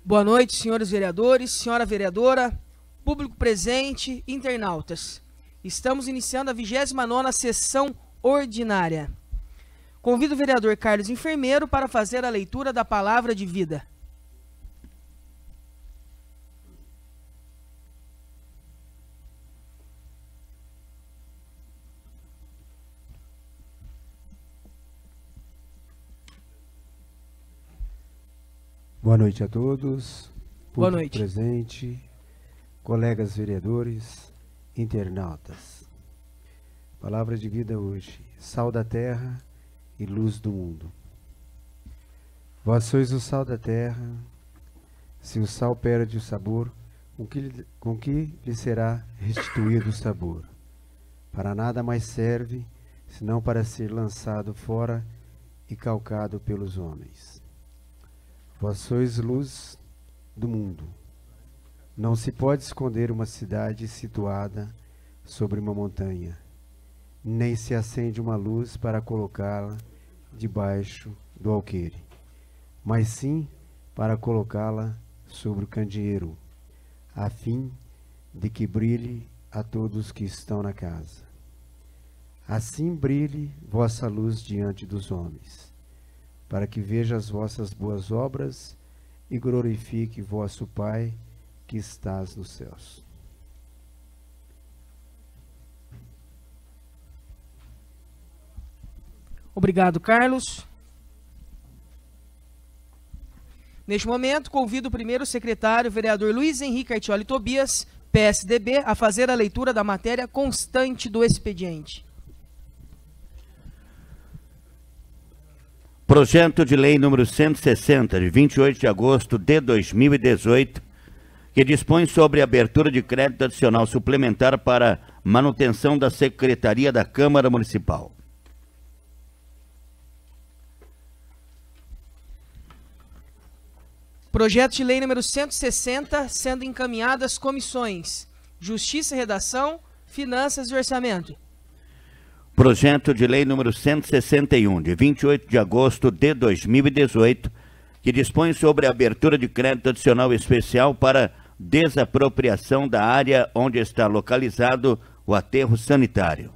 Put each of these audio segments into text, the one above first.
Boa noite, senhores vereadores, senhora vereadora, público presente, internautas. Estamos iniciando a 29ª sessão ordinária. Convido o vereador Carlos Enfermeiro para fazer a leitura da palavra de vida. Boa noite a todos, Boa noite. presente, colegas vereadores, internautas. Palavra de vida hoje, sal da terra e luz do mundo. Vós sois o sal da terra, se o sal perde o sabor, com que lhe será restituído o sabor? Para nada mais serve, senão para ser lançado fora e calcado pelos homens. Vós sois luz do mundo. Não se pode esconder uma cidade situada sobre uma montanha, nem se acende uma luz para colocá-la debaixo do alqueire, mas sim para colocá-la sobre o candeeiro, a fim de que brilhe a todos que estão na casa. Assim brilhe vossa luz diante dos homens, para que veja as vossas boas obras e glorifique vosso Pai que estás nos céus. Obrigado, Carlos. Neste momento, convido o primeiro secretário, vereador Luiz Henrique Artioli Tobias, PSDB, a fazer a leitura da matéria constante do expediente. Projeto de Lei número 160, de 28 de agosto de 2018, que dispõe sobre a abertura de crédito adicional suplementar para manutenção da Secretaria da Câmara Municipal. Projeto de Lei número 160, sendo encaminhado às comissões Justiça e Redação, Finanças e Orçamento. Projeto de Lei número 161, de 28 de agosto de 2018, que dispõe sobre a abertura de crédito adicional especial para desapropriação da área onde está localizado o aterro sanitário.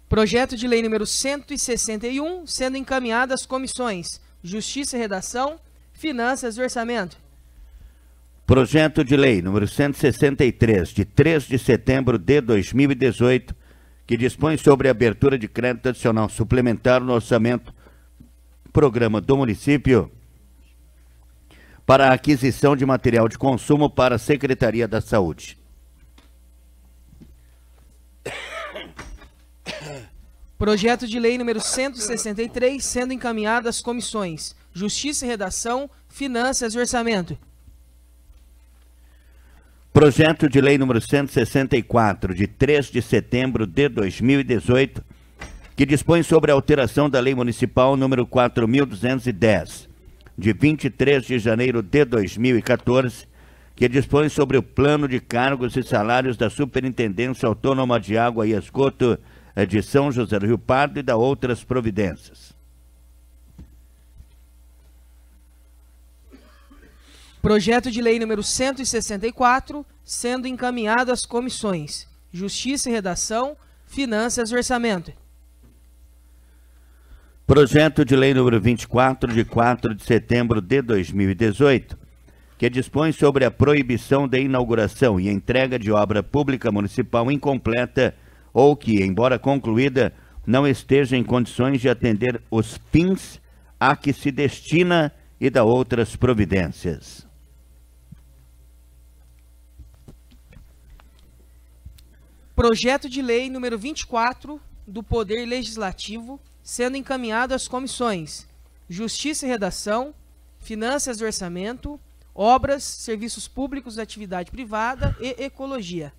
Projeto de Lei número 161, sendo encaminhado às comissões Justiça e Redação, Finanças e Orçamento. Projeto de Lei número 163, de 3 de setembro de 2018, que dispõe sobre a abertura de crédito adicional suplementar no orçamento programa do município para a aquisição de material de consumo para a Secretaria da Saúde. Projeto de Lei número 163, sendo encaminhado às comissões Justiça e Redação, Finanças e Orçamento. Projeto de Lei número 164, de 3 de setembro de 2018, que dispõe sobre a alteração da Lei Municipal número 4.210, de 23 de janeiro de 2014, que dispõe sobre o plano de cargos e salários da Superintendência Autônoma de Água e Esgoto de São José do Rio Pardo e da outras providências. Projeto de Lei número 164, sendo encaminhado às comissões Justiça e Redação, Finanças e Orçamento. Projeto de Lei número 24, de 4 de setembro de 2018, que dispõe sobre a proibição de inauguração e entrega de obra pública municipal incompleta ou que, embora concluída, não esteja em condições de atender os fins a que se destina e da outras providências. Projeto de Lei número 24 do Poder Legislativo, sendo encaminhado às comissões Justiça e Redação, Finanças e Orçamento, Obras, Serviços Públicos, Atividade Privada e Ecologia.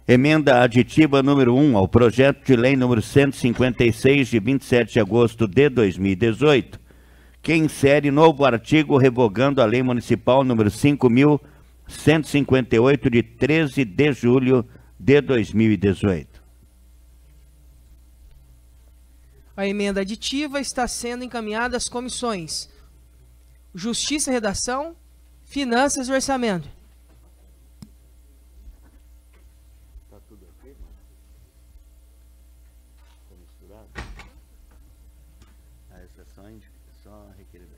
Emenda aditiva número 1 ao projeto de lei número 156, de 27 de agosto de 2018, que insere novo artigo revogando a Lei Municipal número 5.158, de 13 de julho de 2018. A emenda aditiva está sendo encaminhada às comissões Justiça e Redação, Finanças e Orçamento. Está tudo aqui? Está misturado? Essa é só requerimento.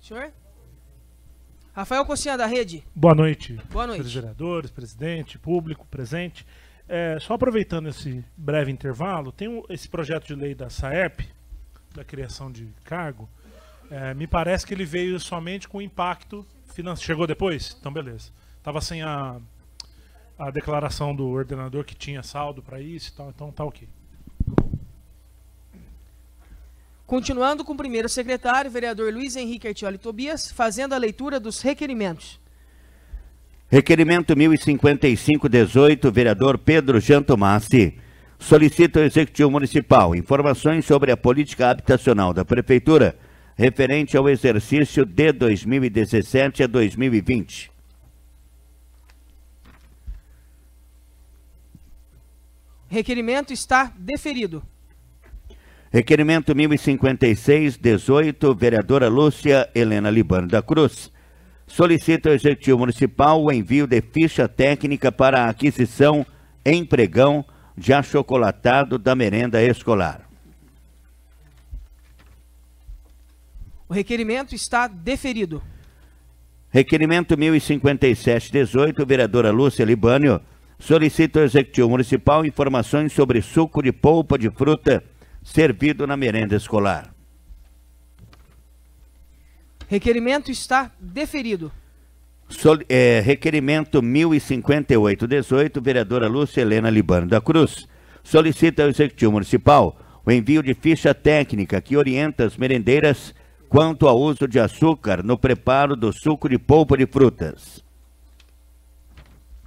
Senhor? Rafael Cocinha, da Rede. Boa noite. Boa noite. Senhores vereadores, presidente, público presente. Só aproveitando esse breve intervalo, tem esse projeto de lei da SAERP, da criação de cargo. Me parece que ele veio somente com impacto financeiro. Chegou depois? Então beleza. Estava sem a declaração do ordenador que tinha saldo para isso e tal, então tá ok. Continuando com o primeiro secretário, vereador Luiz Henrique Artioli Tobias, fazendo a leitura dos requerimentos. Requerimento 1055-18, vereador Pedro Jantomassi. Solicita ao Executivo Municipal informações sobre a política habitacional da Prefeitura referente ao exercício de 2017 a 2020. Requerimento está deferido. Requerimento 1056-18, vereadora Lúcia Helena Libano da Cruz. Solicita ao Executivo Municipal o envio de ficha técnica para a aquisição em pregão de achocolatado da merenda escolar. O requerimento está deferido. Requerimento 1057-18, vereadora Lúcia Libânio, solicita ao Executivo Municipal informações sobre suco de polpa de fruta servido na merenda escolar. Requerimento está deferido. Requerimento 1058-18, vereadora Lúcia Helena Libano da Cruz, solicita ao Executivo Municipal o envio de ficha técnica que orienta as merendeiras quanto ao uso de açúcar no preparo do suco de polpa de frutas.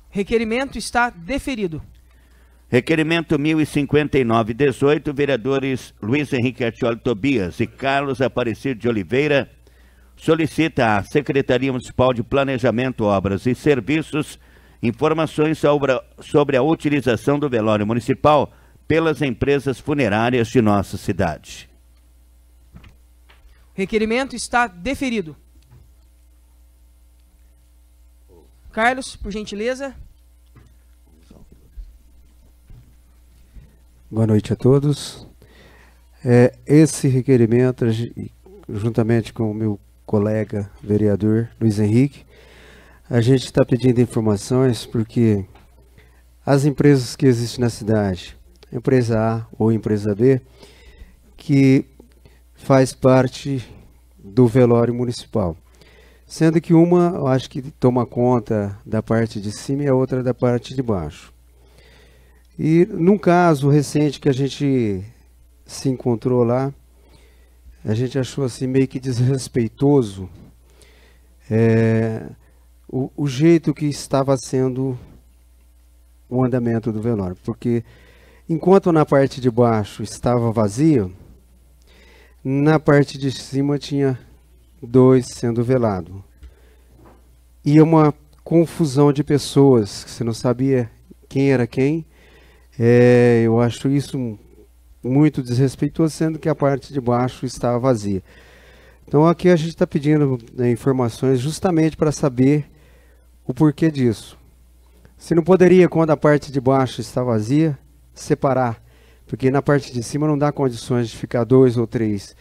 Requerimento está deferido. Requerimento 1059-18, vereadores Luiz Henrique Artioli Tobias e Carlos Aparecido de Oliveira, solicita à Secretaria Municipal de Planejamento, Obras e Serviços informações sobre a utilização do velório municipal pelas empresas funerárias de nossa cidade. Requerimento está deferido. Carlos, por gentileza. Boa noite a todos. Esse requerimento, juntamente com o meu colega vereador Luiz Henrique, a gente está pedindo informações porque as empresas que existem na cidade, empresa A ou empresa B, que faz parte do velório municipal, sendo que uma, eu acho que toma conta da parte de cima e a outra da parte de baixo. E num caso recente que a gente se encontrou lá, a gente achou assim meio que desrespeitoso o jeito que estava sendo o andamento do velório, porque enquanto na parte de baixo estava vazio, na parte de cima tinha 2 sendo velados. E uma confusão de pessoas, que você não sabia quem era quem. Eu acho isso muito desrespeitoso, sendo que a parte de baixo estava vazia. Então aqui a gente está pedindo informações justamente para saber o porquê disso. Se não poderia, quando a parte de baixo está vazia, separar, porque na parte de cima não dá condições de ficar 2 ou 3.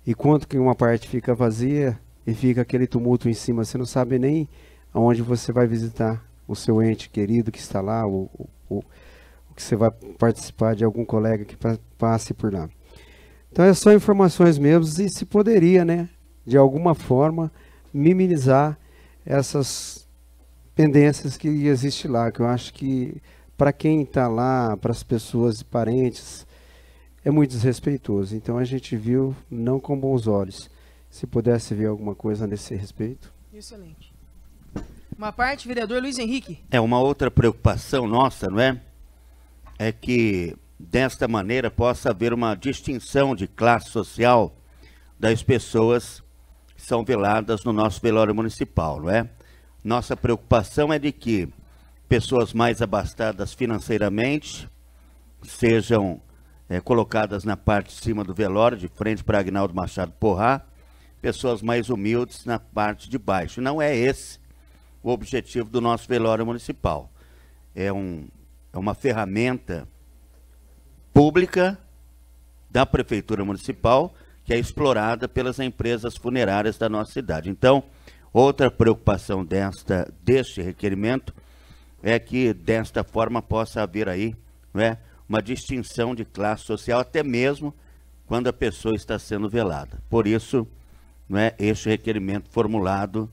E quanto que uma parte fica vazia e fica aquele tumulto em cima, você não sabe nem aonde você vai visitar o seu ente querido que está lá, ou que você vai participar de algum colega que passe por lá. Então é só informações mesmo, e se poderia, né, de alguma forma, minimizar essas pendências que existem lá, que eu acho que para quem está lá, para as pessoas e parentes, é muito desrespeitoso. Então a gente viu não com bons olhos. Se pudesse ver alguma coisa nesse respeito. Excelente. Uma parte, vereador Luiz Henrique. Uma outra preocupação nossa, não é? É que desta maneira possa haver uma distinção de classe social das pessoas que são veladas no nosso velório municipal, não é? Nossa preocupação é de que pessoas mais abastadas financeiramente sejam colocadas na parte de cima do velório, de frente para Aguinaldo Machado Porrá, pessoas mais humildes na parte de baixo. Não é esse o objetivo do nosso velório municipal. É uma ferramenta pública da Prefeitura Municipal que é explorada pelas empresas funerárias da nossa cidade. Então, outra preocupação deste requerimento é que, desta forma, possa haver aí, né, uma distinção de classe social, até mesmo quando a pessoa está sendo velada. Por isso, né, este requerimento formulado,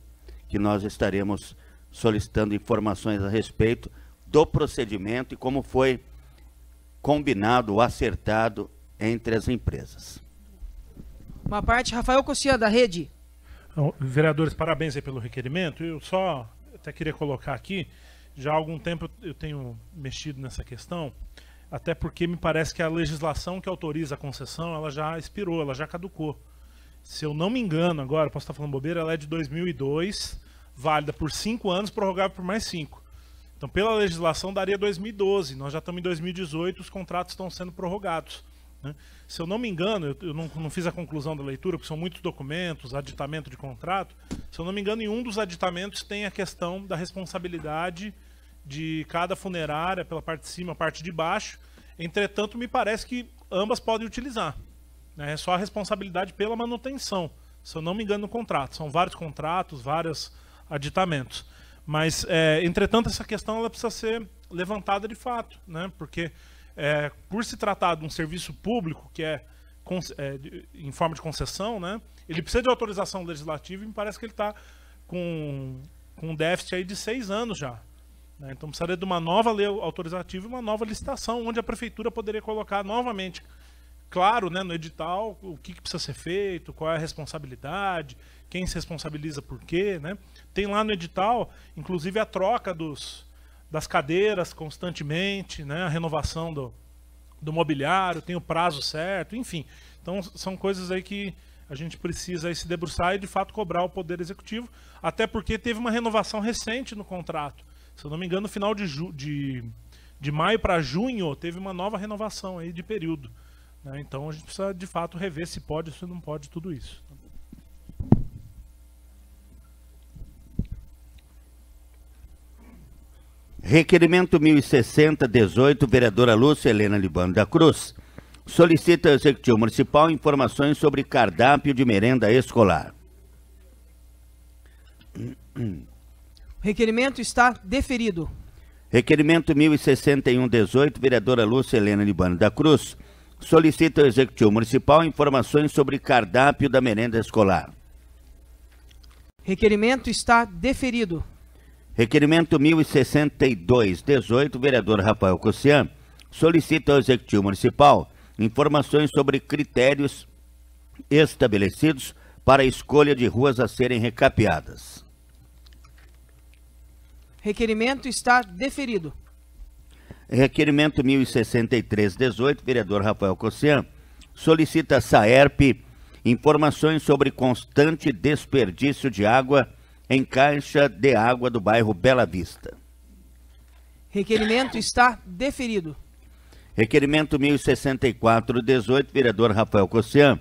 que nós estaremos solicitando informações a respeito do procedimento e como foi combinado ou acertado entre as empresas. Uma parte, Rafael Cossian, da Rede. Vereadores, parabéns aí pelo requerimento. Eu só até queria colocar aqui, já há algum tempo eu tenho mexido nessa questão, até porque me parece que a legislação que autoriza a concessão, ela já expirou, ela já caducou. Se eu não me engano agora, posso estar falando bobeira, ela é de 2002, válida por 5 anos, prorrogável por mais 5. Então, pela legislação, daria 2012. Nós já estamos em 2018, os contratos estão sendo prorrogados, né? Se eu não me engano, eu não fiz a conclusão da leitura, porque são muitos documentos, aditamento de contrato. Se eu não me engano, em um dos aditamentos tem a questão da responsabilidade de cada funerária, pela parte de cima, a parte de baixo. Entretanto, me parece que ambas podem utilizar, né? É só a responsabilidade pela manutenção, se eu não me engano, no contrato. São vários contratos, vários aditamentos. Mas, entretanto, essa questão ela precisa ser levantada de fato, né? Porque, por se tratar de um serviço público, que em forma de concessão, né? Ele precisa de autorização legislativa e me parece que ele está com um déficit aí de 6 anos já, né? Então precisaria de uma nova lei autorizativa e uma nova licitação, onde a prefeitura poderia colocar novamente, claro, né, no edital, o que precisa ser feito, qual é a responsabilidade, quem se responsabiliza por quê, né? Tem lá no edital, inclusive, a troca das cadeiras constantemente, né? A renovação do mobiliário, tem o prazo certo, enfim. Então, são coisas aí que a gente precisa aí se debruçar e, de fato, cobrar o Poder Executivo, até porque teve uma renovação recente no contrato. Se eu não me engano, no final de maio para junho, teve uma nova renovação aí de período, né? Então, a gente precisa, de fato, rever se pode ou se não pode tudo isso. Requerimento 1060-18, vereadora Lúcia Helena Libano da Cruz, solicita ao Executivo Municipal informações sobre cardápio de merenda escolar. O requerimento está deferido. Requerimento 1061-18, vereadora Lúcia Helena Libano da Cruz, solicita ao Executivo Municipal informações sobre cardápio da merenda escolar. Requerimento está deferido. Requerimento 1062-18, vereador Rafael Cossian, solicita ao Executivo Municipal informações sobre critérios estabelecidos para a escolha de ruas a serem recapeadas. Requerimento está deferido. Requerimento 1063-18, vereador Rafael Cossian, solicita a SAERP informações sobre constante desperdício de água em caixa de água do bairro Bela Vista. Requerimento está deferido. Requerimento 1064-18, vereador Rafael Cossian,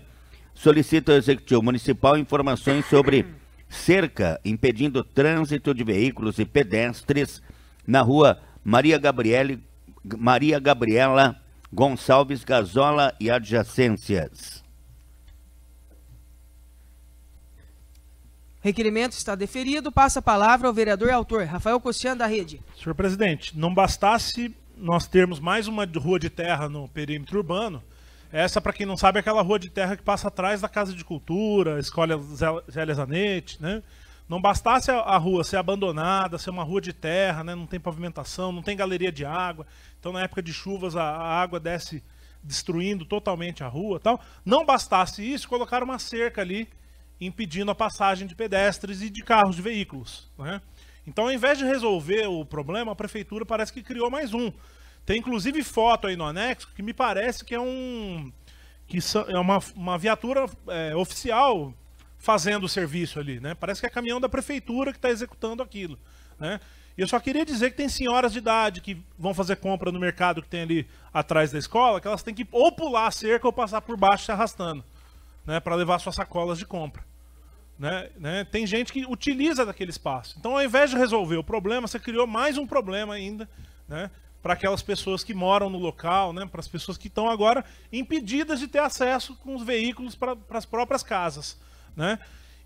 solicita ao Executivo Municipal informações sobre cerca impedindo o trânsito de veículos e pedestres na rua Maria Gabriela Gonçalves Gazola e adjacências. Requerimento está deferido. Passa a palavra ao vereador autor, Rafael Cossian, da Rede. Senhor presidente, não bastasse nós termos mais uma rua de terra no perímetro urbano, essa, para quem não sabe, é aquela rua de terra que passa atrás da Casa de Cultura, Escola Zélia Zanetti, né? Não bastasse a rua ser abandonada, ser uma rua de terra, né? Não tem pavimentação, não tem galeria de água, então na época de chuvas a água desce destruindo totalmente a rua, tal. Não bastasse isso, colocaram uma cerca ali impedindo a passagem de pedestres e de carros, de veículos, né? Então, ao invés de resolver o problema, a prefeitura parece que criou mais um. Tem inclusive foto aí no anexo que me parece que é uma viatura oficial fazendo o serviço ali, né? Parece que é caminhão da prefeitura que está executando aquilo, né? E eu só queria dizer que tem senhoras de idade que vão fazer compra no mercado que tem ali atrás da escola, que elas têm que ou pular a cerca ou passar por baixo se arrastando, né, para levar suas sacolas de compra. Né? Tem gente que utiliza daquele espaço. Então, ao invés de resolver o problema, você criou mais um problema ainda, né, para aquelas pessoas que moram no local, né, para as pessoas que estão agora impedidas de ter acesso com os veículos para as próprias casas, né?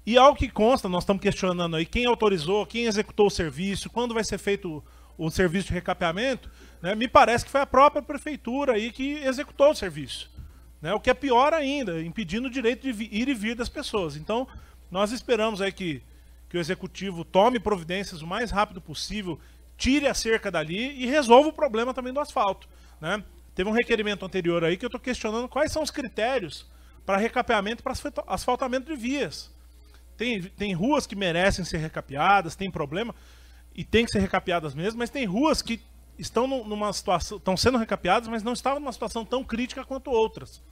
E ao que consta, nós estamos questionando aí quem autorizou, quem executou o serviço, quando vai ser feito o serviço de recapeamento, né? Me parece que foi a própria prefeitura aí que executou o serviço, né? O que é pior ainda, impedindo o direito de ir e vir das pessoas. Então, nós esperamos aí que o executivo tome providências o mais rápido possível, tire a cerca dali e resolva o problema também do asfalto, né? Teve um requerimento anterior aí que eu estou questionando quais são os critérios para recapeamento e para asfaltamento de vias. Tem ruas que merecem ser recapeadas, tem problema, e tem que ser recapeadas mesmo, mas tem ruas que estão numa situação, estão sendo recapeadas, mas não estavam numa situação tão crítica quanto outras.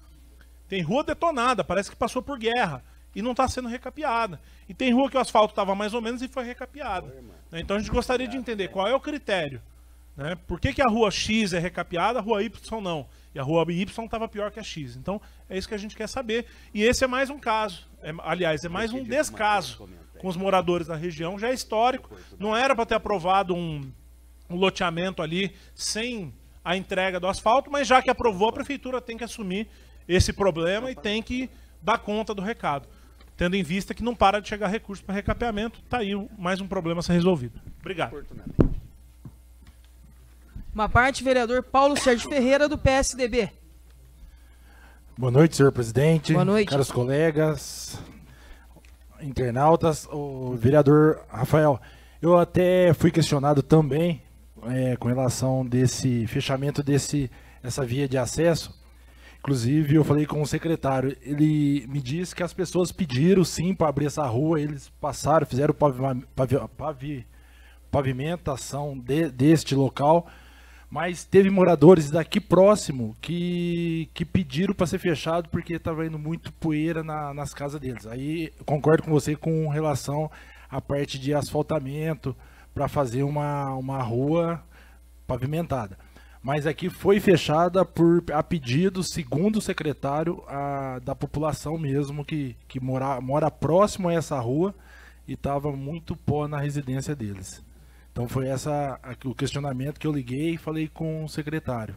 Tem rua detonada, parece que passou por guerra, e não está sendo recapeada. E tem rua que o asfalto estava mais ou menos e foi recapeada. Então a gente gostaria de entender qual é o critério, né? Por que a rua X é recapeada, a rua Y não? E a rua Y estava pior que a X. Então é isso que a gente quer saber. E esse é mais um caso. Aliás, é mais um descaso com os moradores da região. Já é histórico. Não era para ter aprovado um loteamento ali sem a entrega do asfalto, mas já que aprovou, a prefeitura tem que assumir esse problema e tem que dar conta do recado. Tendo em vista que não para de chegar recurso para recapeamento, está aí mais um problema a ser resolvido. Obrigado. Uma parte, vereador Paulo Sérgio Ferreira, do PSDB. Boa noite, senhor presidente. Boa noite. Caros colegas, internautas, o vereador Rafael, eu até fui questionado também com relação desse fechamento dessa via de acesso. Inclusive, eu falei com o secretário, ele me disse que as pessoas pediram sim para abrir essa rua, eles passaram, fizeram pavimentação deste local, mas teve moradores daqui próximo que pediram para ser fechado porque estava indo muito poeira nas casas deles. Aí eu concordo com você com relação à parte de asfaltamento para fazer uma rua pavimentada. Mas aqui foi fechada a pedido, segundo o secretário, da população mesmo que mora próximo a essa rua e estava muito pó na residência deles. Então foi o questionamento que eu liguei e falei com o secretário,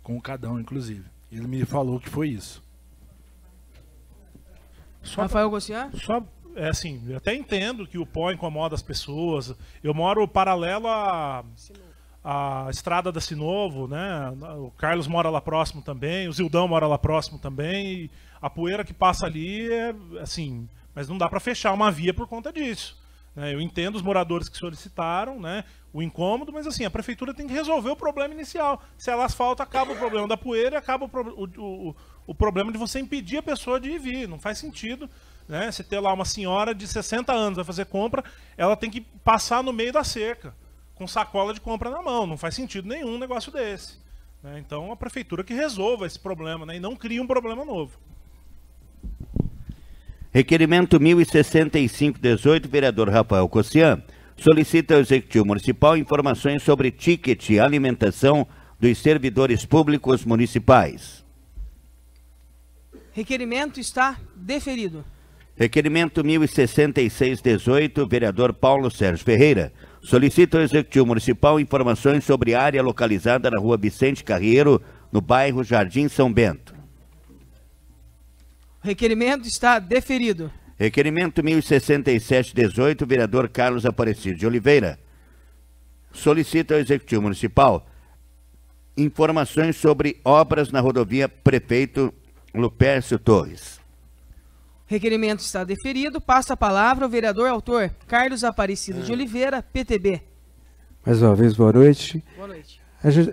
com o Cadão, inclusive. Ele me falou que foi isso. Rafael Gossian? Assim, eu até entendo que o pó incomoda as pessoas. Eu moro paralelo a estrada da Sinovo, né? O Carlos mora lá próximo também, o Zildão mora lá próximo também, e a poeira que passa ali é assim, mas não dá para fechar uma via por conta disso, né? Eu entendo os moradores que solicitaram, né, o incômodo, mas assim, a prefeitura tem que resolver o problema inicial. Se ela asfalta, acaba o problema da poeira e acaba o problema de você impedir a pessoa de ir e vir. Não faz sentido, né? Você ter lá uma senhora de 60 anos, vai fazer compra, ela tem que passar no meio da cerca com sacola de compra na mão. Não faz sentido nenhum um negócio desse, né? Então a prefeitura que resolva esse problema, né, e não cria um problema novo. Requerimento 1065/18, vereador Rafael Gossian, solicita ao Executivo Municipal informações sobre ticket alimentação dos servidores públicos municipais. Requerimento está deferido. Requerimento 1066/18, vereador Paulo Sérgio Ferreira, solicita ao Executivo Municipal informações sobre área localizada na rua Vicente Carreiro, no bairro Jardim São Bento. Requerimento está deferido. Requerimento 1067/18, vereador Carlos Aparecido de Oliveira, solicita ao Executivo Municipal informações sobre obras na rodovia Prefeito Lupércio Torres. Requerimento está deferido. Passa a palavra ao vereador autor Carlos Aparecido de Oliveira, PTB. Mais uma vez, boa noite. Boa noite.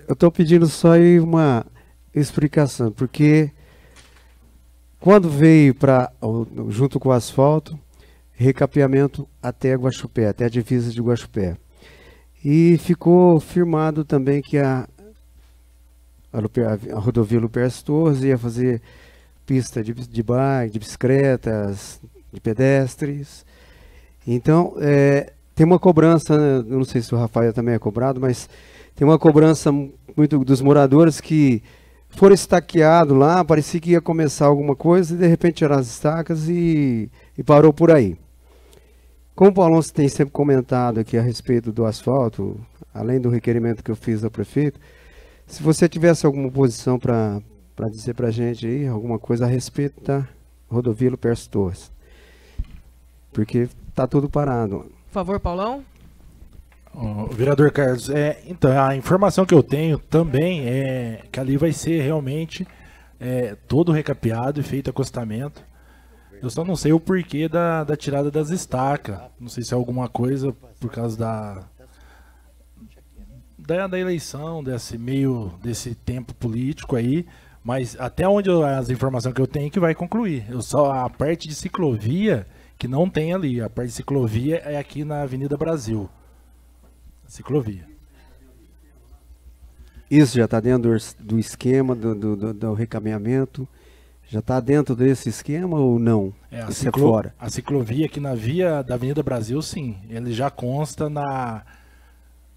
Eu estou pedindo só aí uma explicação, porque quando veio junto com o asfalto, recapeamento até Guaxupé, até a divisa de Guaxupé. E ficou firmado também que a rodovia Lupércio Torres ia fazer pista de bike, de bicicletas, de pedestres. Então, tem uma cobrança, né, eu não sei se o Rafael também é cobrado, mas tem uma cobrança muito dos moradores que foram estaqueados lá, parecia que ia começar alguma coisa e de repente tiraram as estacas e parou por aí. Como o Paulo Alonso tem sempre comentado aqui a respeito do asfalto, além do requerimento que eu fiz ao prefeito, se você tivesse alguma posição para dizer para a gente aí, alguma coisa a respeito da rodovia Lupercio Torres. Porque está tudo parado. Por favor, Paulão. Vereador Carlos, então a informação que eu tenho também é que ali vai ser realmente todo recapeado e feito acostamento. Eu só não sei o porquê da tirada das estacas. Não sei se é alguma coisa por causa da eleição, desse tempo político aí, mas até onde as informações que eu tenho que vai concluir. Só a parte de ciclovia que não tem ali. A parte de ciclovia é aqui na Avenida Brasil. Ciclovia. Isso já está dentro do esquema do recaminhamento? Já está dentro desse esquema ou não? Isso é fora? A ciclovia aqui na via da Avenida Brasil, sim. Ele já consta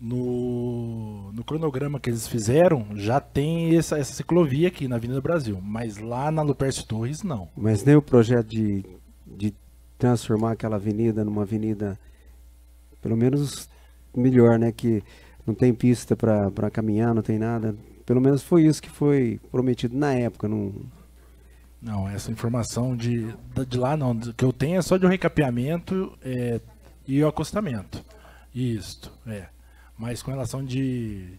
no cronograma que eles fizeram, já tem essa ciclovia aqui na Avenida Brasil. Mas lá na Lupercio Torres, não. Mas nem o projeto de transformar aquela avenida numa avenida, pelo menos melhor, né? Que não tem pista para caminhar, não tem nada. Pelo menos foi isso que foi prometido na época. Não, essa informação de lá não. O que eu tenho é só de um recapeamento e o acostamento. Isto, Mas com relação de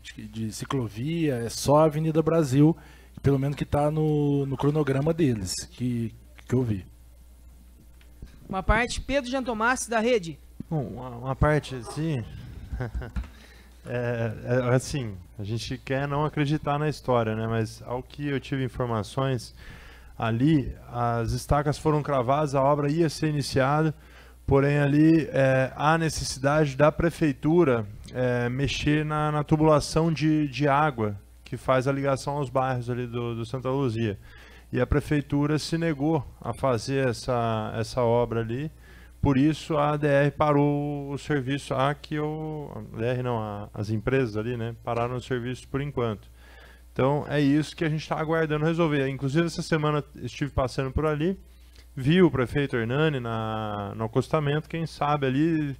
ciclovia, é só a Avenida Brasil, pelo menos que está no cronograma deles, que eu vi. Uma parte, Pedro Giantomassi, da Rede. Bom, uma parte assim, assim, a gente quer não acreditar na história, né? Mas ao que eu tive informações, ali as estacas foram cravadas, a obra ia ser iniciada, porém ali há necessidade da prefeitura mexer na tubulação de água que faz a ligação aos bairros ali do Santa Luzia. E a prefeitura se negou a fazer essa obra ali, por isso a ADR parou o serviço, as empresas ali, né, pararam o serviço por enquanto. Então é isso que a gente está aguardando resolver. Inclusive essa semana estive passando por ali, vi o prefeito Hernani no acostamento, quem sabe ali,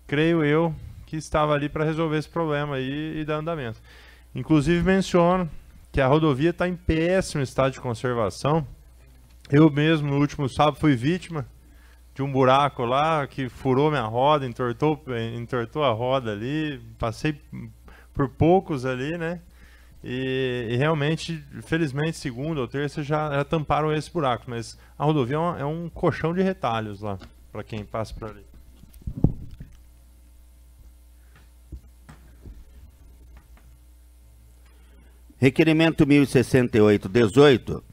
creio eu, que estava ali para resolver esse problema aí e dar andamento. Inclusive menciono que a rodovia está em péssimo estado de conservação. Eu mesmo, no último sábado, fui vítima de um buraco lá que furou minha roda, entortou a roda ali, passei por poucos ali, né? E realmente, felizmente, segunda ou terça já tamparam esse buraco, mas a rodovia é um colchão de retalhos lá, para quem passa por ali. Requerimento 1068-18,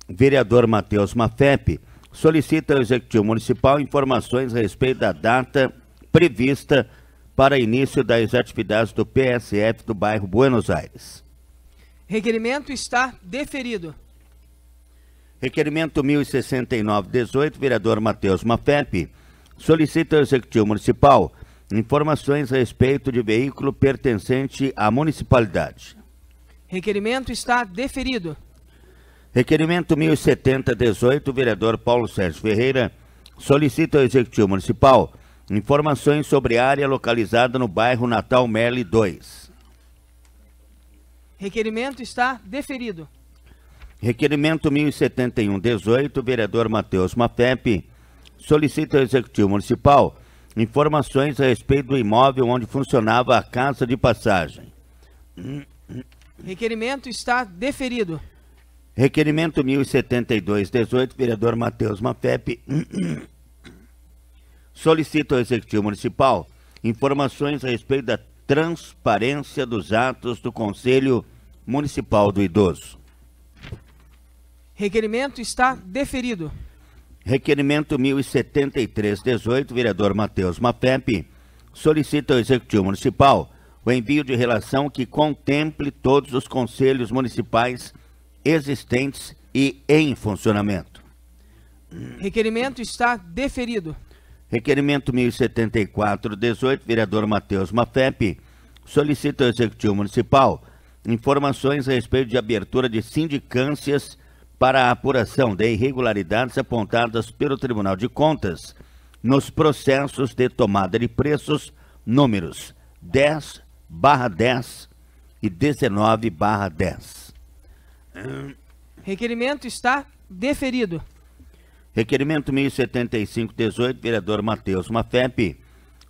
vereador Matheus Mafepe, solicita ao Executivo Municipal informações a respeito da data prevista para início das atividades do PSF do bairro Buenos Aires. Requerimento está deferido. Requerimento 1069-18, vereador Matheus Mafepe, solicita ao Executivo Municipal informações a respeito de veículo pertencente à municipalidade. Requerimento está deferido. Requerimento 1070-18, vereador Paulo Sérgio Ferreira, solicita ao Executivo Municipal informações sobre área localizada no bairro Natal Merli 2. Requerimento está deferido. Requerimento 1071-18, vereador Matheus Mafepe, solicita ao Executivo Municipal informações a respeito do imóvel onde funcionava a Casa de Passagem. Requerimento está deferido. Requerimento 1072-18, vereador Matheus Mafepe, solicita ao Executivo Municipal informações a respeito da transparência dos atos do Conselho Municipal do Idoso. Requerimento está deferido. Requerimento 1073-18, vereador Matheus Mafepe, solicita ao Executivo Municipal o envio de relação que contemple todos os conselhos municipais existentes e em funcionamento. Requerimento está deferido. Requerimento 1074/18, vereador Matheus Mafepe, solicita ao Executivo Municipal informações a respeito de abertura de sindicâncias para a apuração de irregularidades apontadas pelo Tribunal de Contas nos processos de tomada de preços números 10/10 e 19/10. Requerimento está deferido. Requerimento 1075/18, vereador Matheus Mafepe,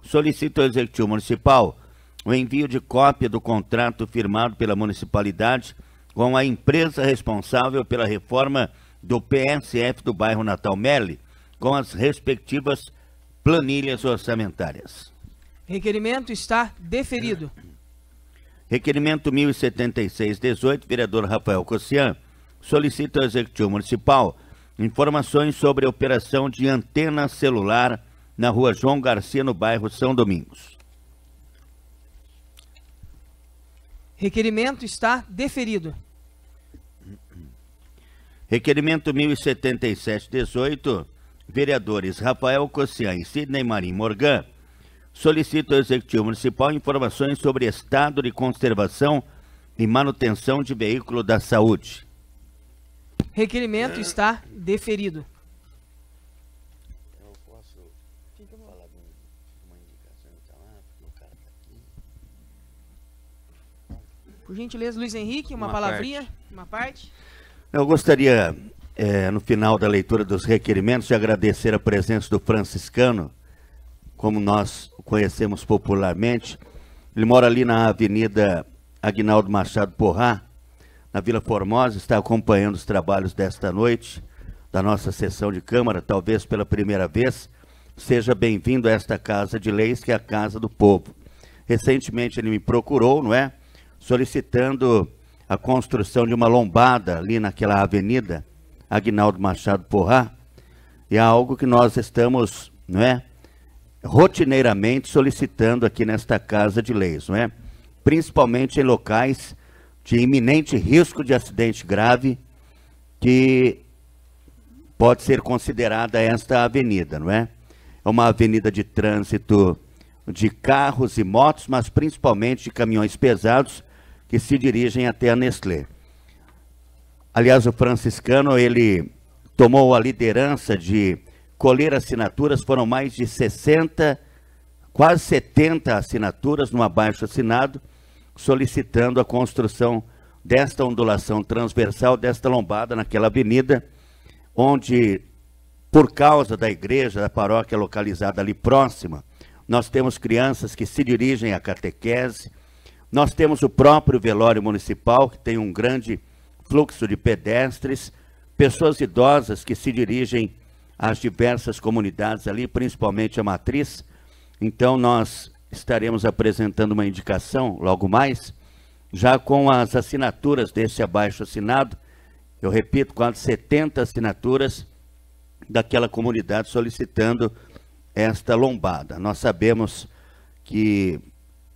solicita ao Executivo Municipal o envio de cópia do contrato firmado pela municipalidade com a empresa responsável pela reforma do PSF do bairro Natal Melle, com as respectivas planilhas orçamentárias. Requerimento está deferido. Requerimento 1076/18, vereador Rafael Cossian, solicita ao Executivo Municipal informações sobre a operação de antena celular na rua João Garcia, no bairro São Domingos. Requerimento está deferido. Requerimento 1077/18, vereadores Rafael Cossian e Sidney Marim Morgan, solicita ao Executivo Municipal informações sobre estado de conservação e manutenção de veículo da saúde. Requerimento está deferido. Eu posso falar de uma indicação que está lá, porque o cara está aqui. Por gentileza, Luiz Henrique, uma palavrinha, uma parte. Eu gostaria, no final da leitura dos requerimentos, de agradecer a presença do franciscano, como nós o conhecemos popularmente. Ele mora ali na Avenida Aguinaldo Machado Porrá, na Vila Formosa, está acompanhando os trabalhos desta noite, da nossa sessão de Câmara, talvez pela primeira vez. Seja bem-vindo a esta Casa de Leis, que é a Casa do Povo. Recentemente ele me procurou, não é? Solicitando a construção de uma lombada ali naquela avenida, Aguinaldo Machado Porrá, e é algo que nós estamos, não é, rotineiramente solicitando aqui nesta Casa de Leis, não é? Principalmente em locais de iminente risco de acidente grave, que pode ser considerada esta avenida, não é? É uma avenida de trânsito de carros e motos, mas principalmente de caminhões pesados que se dirigem até a Nestlé. Aliás, o franciscano, ele tomou a liderança de colher assinaturas, foram mais de 60, quase 70 assinaturas no abaixo-assinado, solicitando a construção desta ondulação transversal, desta lombada naquela avenida, onde, por causa da igreja, da paróquia localizada ali próxima, nós temos crianças que se dirigem à catequese, nós temos o próprio velório municipal, que tem um grande fluxo de pedestres, pessoas idosas que se dirigem às diversas comunidades ali, principalmente a matriz. Então nós estaremos apresentando uma indicação logo mais, já com as assinaturas desse abaixo-assinado, eu repito, quase 70 assinaturas daquela comunidade solicitando esta lombada. Nós sabemos que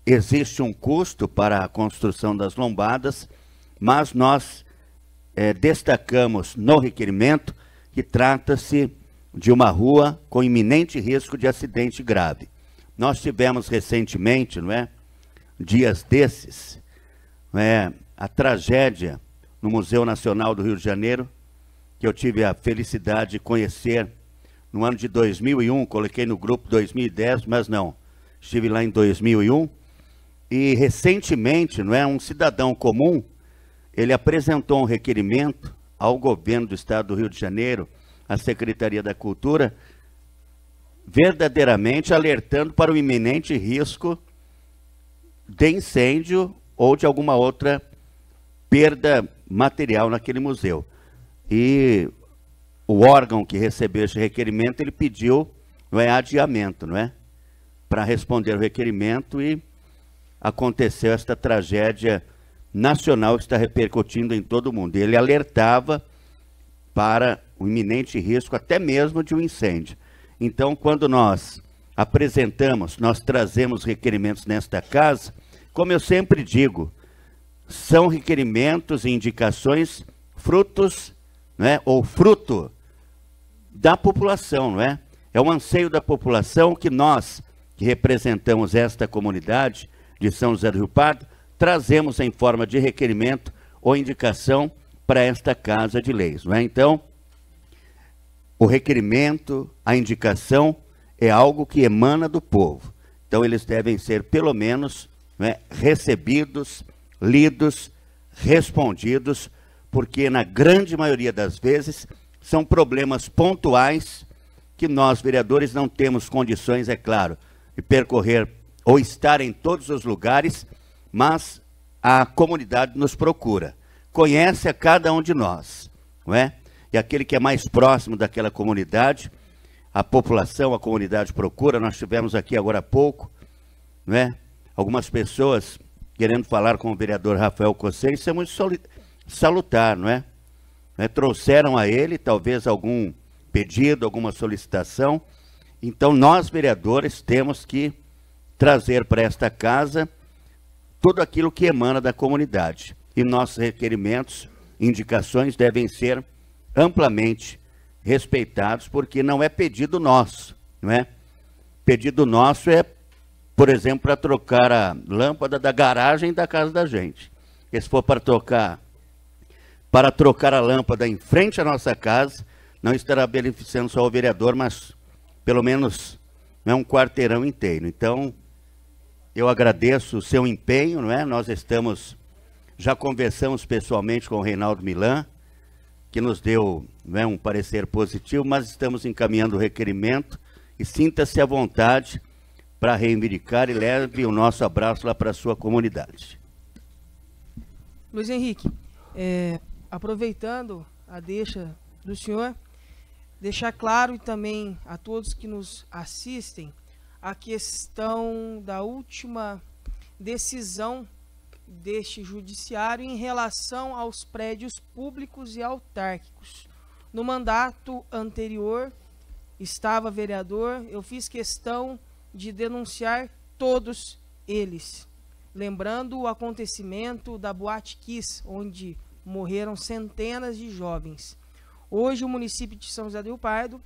existe um custo para a construção das lombadas, mas nós destacamos no requerimento que trata-se de uma rua com iminente risco de acidente grave. Nós tivemos recentemente, não é, dias desses, não é, a tragédia no Museu Nacional do Rio de Janeiro, que eu tive a felicidade de conhecer no ano de 2001, coloquei no grupo 2010, mas não, estive lá em 2001, e recentemente, não é, um cidadão comum, ele apresentou um requerimento ao governo do estado do Rio de Janeiro, à Secretaria da Cultura, verdadeiramente alertando para o iminente risco de incêndio ou de alguma outra perda material naquele museu. E o órgão que recebeu esse requerimento, ele pediu, não é, adiamento, não é, para responder o requerimento, e aconteceu esta tragédia nacional que está repercutindo em todo o mundo. Ele alertava para o iminente risco até mesmo de um incêndio. Então, quando nós apresentamos, nós trazemos requerimentos nesta casa, como eu sempre digo, são requerimentos e indicações frutos, não é, ou fruto da população, não é? É um anseio da população que nós, que representamos esta comunidade de São José do Rio Pardo, trazemos em forma de requerimento ou indicação para esta Casa de Leis, não é? Então, o requerimento, a indicação é algo que emana do povo. Então, eles devem ser, pelo menos, não é, recebidos, lidos, respondidos, porque na grande maioria das vezes são problemas pontuais que nós, vereadores, não temos condições, é claro, de percorrer ou estar em todos os lugares, mas a comunidade nos procura, conhece a cada um de nós, não é? E aquele que é mais próximo daquela comunidade, a população, a comunidade procura. Nós tivemos aqui agora há pouco, não é? Algumas pessoas querendo falar com o vereador Rafael Cossei, isso é muito salutar, não é? Trouxeram a ele talvez algum pedido, alguma solicitação. Então nós, vereadores, temos que trazer para esta casa tudo aquilo que emana da comunidade. E nossos requerimentos, indicações devem ser amplamente respeitados, porque não é pedido nosso, não é? Pedido nosso é, por exemplo, para trocar a lâmpada da garagem da casa da gente. E se for para trocar a lâmpada em frente à nossa casa, não estará beneficiando só o vereador, mas pelo menos, não é, um quarteirão inteiro. Então, eu agradeço o seu empenho, não é? Nós já conversamos pessoalmente com o Reinaldo Milan, que nos deu, não é, um parecer positivo, mas estamos encaminhando o requerimento e sinta-se à vontade para reivindicar e leve o nosso abraço lá para a sua comunidade. Luiz Henrique, aproveitando a deixa do senhor, deixar claro e também a todos que nos assistem a questão da última decisão deste judiciário em relação aos prédios públicos e autárquicos. No mandato anterior, estava vereador, eu fiz questão de denunciar todos eles. Lembrando o acontecimento da Boate Kiss, onde morreram centenas de jovens. Hoje, o município de São José do Rio Pardo,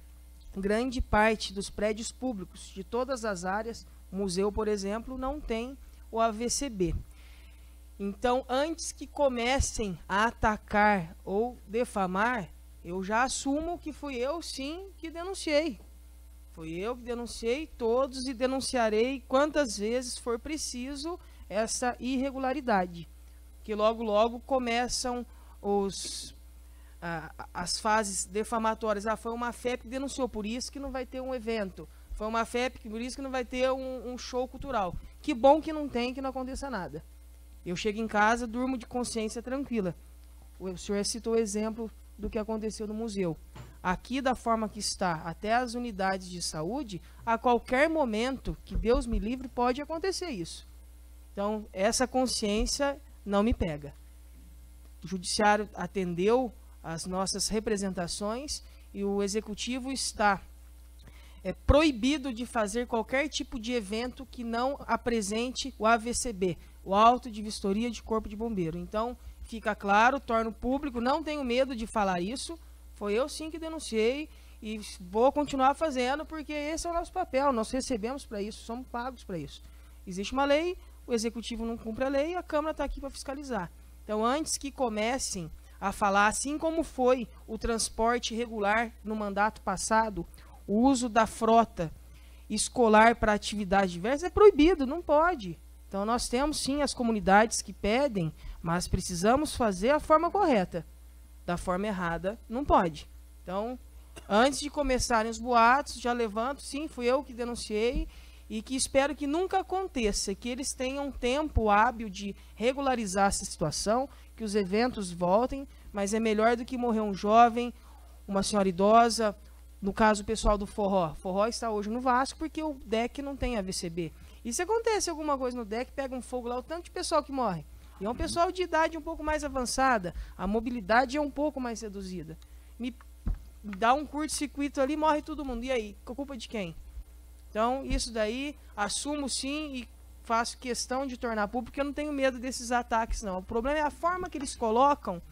grande parte dos prédios públicos de todas as áreas, museu, por exemplo, não tem o AVCB. Então, antes que comecem a atacar ou defamar, eu já assumo que fui eu, sim, que denunciei. Fui eu que denunciei todos e denunciarei quantas vezes for preciso essa irregularidade. Que logo, logo começam as fases defamatórias. Foi uma FEP que denunciou, por isso que não vai ter um evento. Foi uma FEP, por isso que não vai ter um show cultural. Que bom que não tem, que não aconteça nada. Eu chego em casa, durmo de consciência tranquila. O senhor citou o exemplo do que aconteceu no museu. Aqui, da forma que está, até as unidades de saúde, a qualquer momento, que Deus me livre, pode acontecer isso. Então, essa consciência não me pega. O judiciário atendeu as nossas representações e o executivo está proibido de fazer qualquer tipo de evento que não apresente o AVCB, o auto de vistoria de corpo de bombeiro. Então, fica claro, torno público, não tenho medo de falar isso, foi eu sim que denunciei e vou continuar fazendo, porque esse é o nosso papel, nós recebemos para isso, somos pagos para isso. Existe uma lei, o executivo não cumpre a lei, a Câmara está aqui para fiscalizar. Então, antes que comecem a falar, assim como foi o transporte regular no mandato passado, o uso da frota escolar para atividades diversas é proibido, não pode. Então, nós temos sim as comunidades que pedem, mas precisamos fazer a forma correta. Da forma errada, não pode. Então, antes de começarem os boatos, já levanto, sim, fui eu que denunciei, e que espero que nunca aconteça, que eles tenham tempo hábil de regularizar essa situação, que os eventos voltem, mas é melhor do que morrer um jovem, uma senhora idosa, no caso o pessoal do Forró. Forró está hoje no Vasco porque o DEC não tem AVCB. E se acontece alguma coisa no DEC, pega um fogo lá, o tanto de pessoal que morre. E é um pessoal de idade um pouco mais avançada, a mobilidade é um pouco mais reduzida. Me dá um curto-circuito ali, morre todo mundo. E aí, com a culpa de quem? Então, isso daí, assumo sim e faço questão de tornar público, porque eu não tenho medo desses ataques, não. O problema é a forma que eles colocam,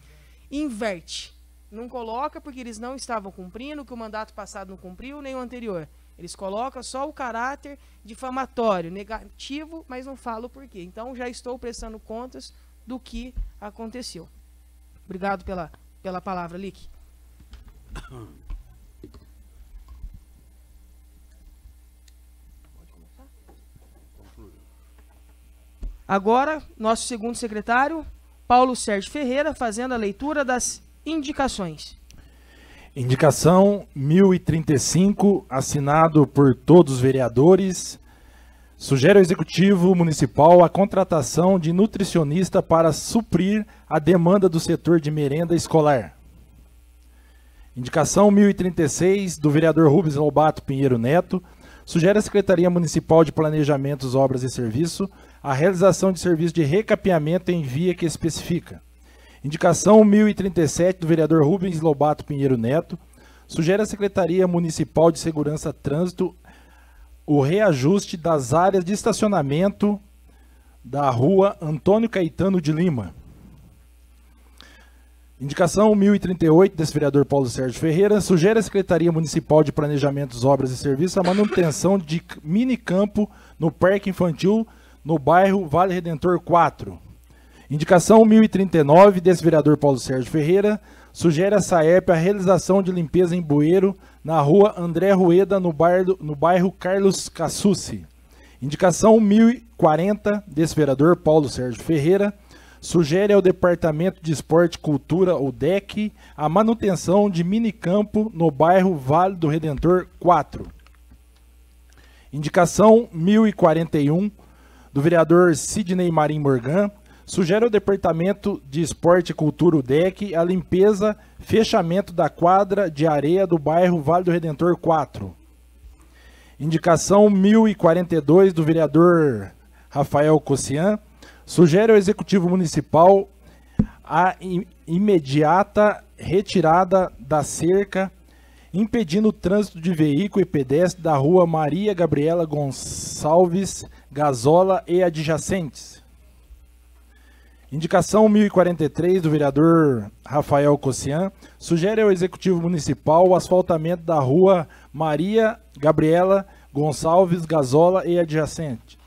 inverte. Não coloca porque eles não estavam cumprindo, que o mandato passado não cumpriu, nem o anterior. Eles colocam só o caráter difamatório, negativo, mas não falam o porquê. Então já estou prestando contas do que aconteceu. Obrigado pela palavra, Lick. Agora, nosso segundo secretário, Paulo Sérgio Ferreira, fazendo a leitura das indicações. Indicação 1035, assinado por todos os vereadores. Sugere ao Executivo Municipal a contratação de nutricionista para suprir a demanda do setor de merenda escolar. Indicação 1036, do vereador Rubens Lobato Pinheiro Neto. Sugere à Secretaria Municipal de Planejamentos, Obras e Serviço a realização de serviço de recapeamento em via que especifica. Indicação 1037, do vereador Rubens Lobato Pinheiro Neto. Sugere à Secretaria Municipal de Segurança Trânsito o reajuste das áreas de estacionamento da rua Antônio Caetano de Lima. Indicação 1038, desse vereador Paulo Sérgio Ferreira. Sugere à Secretaria Municipal de Planejamentos, Obras e Serviços a manutenção de minicampo no Parque Infantil no bairro Vale Redentor 4. Indicação 1039, desse vereador Paulo Sérgio Ferreira. Sugere à SAEP a realização de limpeza em bueiro na rua André Rueda, no bairro Carlos Cassucci. Indicação 1040, desse vereador Paulo Sérgio Ferreira. Sugere ao Departamento de Esporte e Cultura, o DEC, a manutenção de minicampo no bairro Vale do Redentor 4. Indicação 1041, do vereador Sidney Marim Morgan. Sugere ao Departamento de Esporte e Cultura, o DEC, a limpeza, fechamento da quadra de areia do bairro Vale do Redentor 4. Indicação 1042, do vereador Rafael Cossian. Sugere ao Executivo Municipal a imediata retirada da cerca, impedindo o trânsito de veículo e pedestre da rua Maria Gabriela Gonçalves Gazola e adjacentes. Indicação 1043, do vereador Rafael Cossian. Sugere ao Executivo Municipal o asfaltamento da rua Maria Gabriela Gonçalves Gazola e adjacente.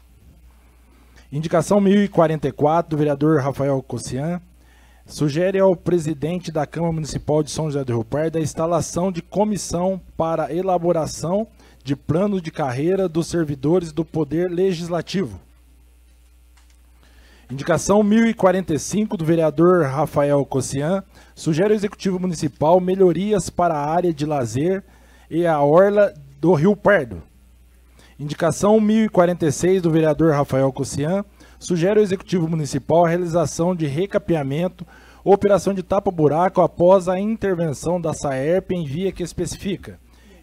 Indicação 1044, do vereador Rafael Cossian. Sugere ao presidente da Câmara Municipal de São José do Rio Pardo a instalação de comissão para elaboração de plano de carreira dos servidores do Poder Legislativo. Indicação 1045, do vereador Rafael Cossian. Sugere ao Executivo Municipal melhorias para a área de lazer e a orla do Rio Pardo. Indicação 1046, do vereador Rafael Cossian. Sugere ao Executivo Municipal a realização de recapeamento, operação de tapa-buraco após a intervenção da SAERP em via que especifica.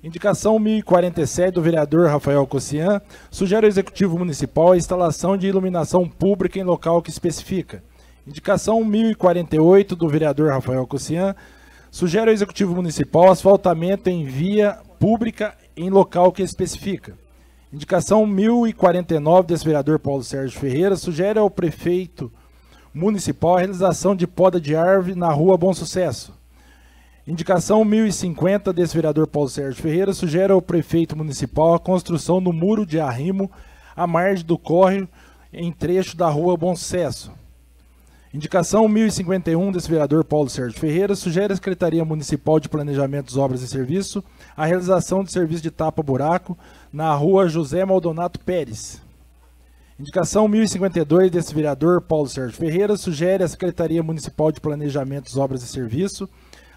Indicação 1047, do vereador Rafael Cossian. Sugere ao Executivo Municipal a instalação de iluminação pública em local que especifica. Indicação 1048, do vereador Rafael Cossian. Sugere ao Executivo Municipal asfaltamento em via pública em local que especifica. Indicação 1049, desse vereador Paulo Sérgio Ferreira. Sugere ao prefeito municipal a realização de poda de árvore na rua Bom Sucesso. Indicação 1050, desse vereador Paulo Sérgio Ferreira. Sugere ao prefeito municipal a construção do muro de arrimo à margem do córrego em trecho da rua Bom Sucesso. Indicação 1051, desse vereador Paulo Sérgio Ferreira. Sugere à Secretaria Municipal de Planejamentos, Obras e Serviço a realização de serviço de tapa-buraco na rua José Maldonato Pérez. Indicação 1052, desse vereador Paulo Sérgio Ferreira. Sugere à Secretaria Municipal de Planejamentos, Obras e Serviço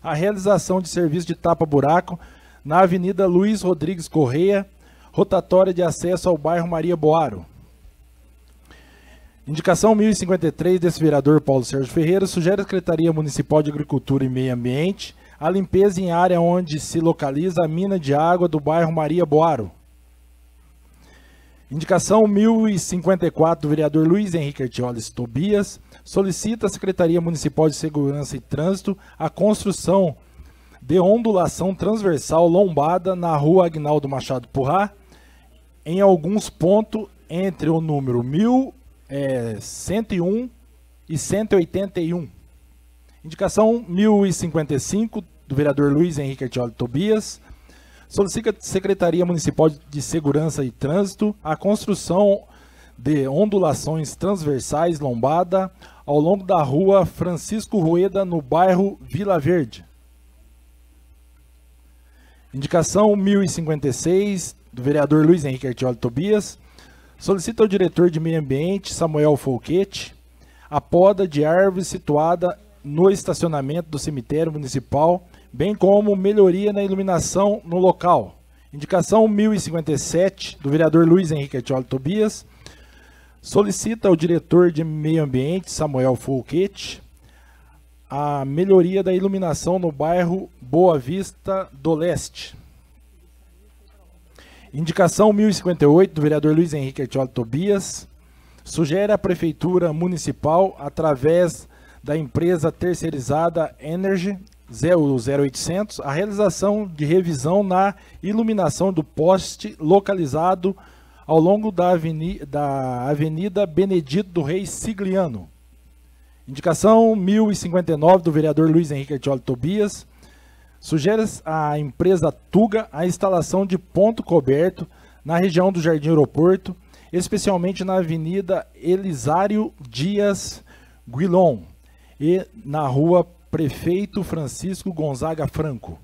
a realização de serviço de tapa-buraco na Avenida Luiz Rodrigues Correia, rotatória de acesso ao bairro Maria Boaro. Indicação 1053, desse vereador Paulo Sérgio Ferreira. Sugere à Secretaria Municipal de Agricultura e Meio Ambiente a limpeza em área onde se localiza a mina de água do bairro Maria Boaro. Indicação 1054, do vereador Luiz Henrique Artioles Tobias. Solicita à Secretaria Municipal de Segurança e Trânsito a construção de ondulação transversal lombada na rua Agnaldo Machado Purrá, em alguns pontos entre o número 1101 e 181. Indicação 1055, do vereador Luiz Henrique Artioles Tobias. Solicita a Secretaria Municipal de Segurança e Trânsito a construção de ondulações transversais lombada ao longo da rua Francisco Rueda, no bairro Vila Verde. Indicação 1056, do vereador Luiz Henrique Artioli Tobias. Solicita ao diretor de Meio Ambiente, Samuel Folquete, a poda de árvore situada no estacionamento do cemitério municipal, bem como melhoria na iluminação no local. Indicação 1057, do vereador Luiz Henrique Artioli Tobias. Solicita ao diretor de Meio Ambiente, Samuel Folquete, a melhoria da iluminação no bairro Boa Vista do Leste. Indicação 1058, do vereador Luiz Henrique Artioli Tobias. Sugere à Prefeitura Municipal, através da empresa terceirizada Energy 0800, a realização de revisão na iluminação do poste localizado ao longo da Avenida Benedito do Rei Sigliano. Indicação 1059, do vereador Luiz Henrique Artioli Tobias. Sugere à empresa Tuga a instalação de ponto coberto na região do Jardim Aeroporto, especialmente na Avenida Elisário Dias Guilon e na Rua Prefeito Francisco Gonzaga Franco.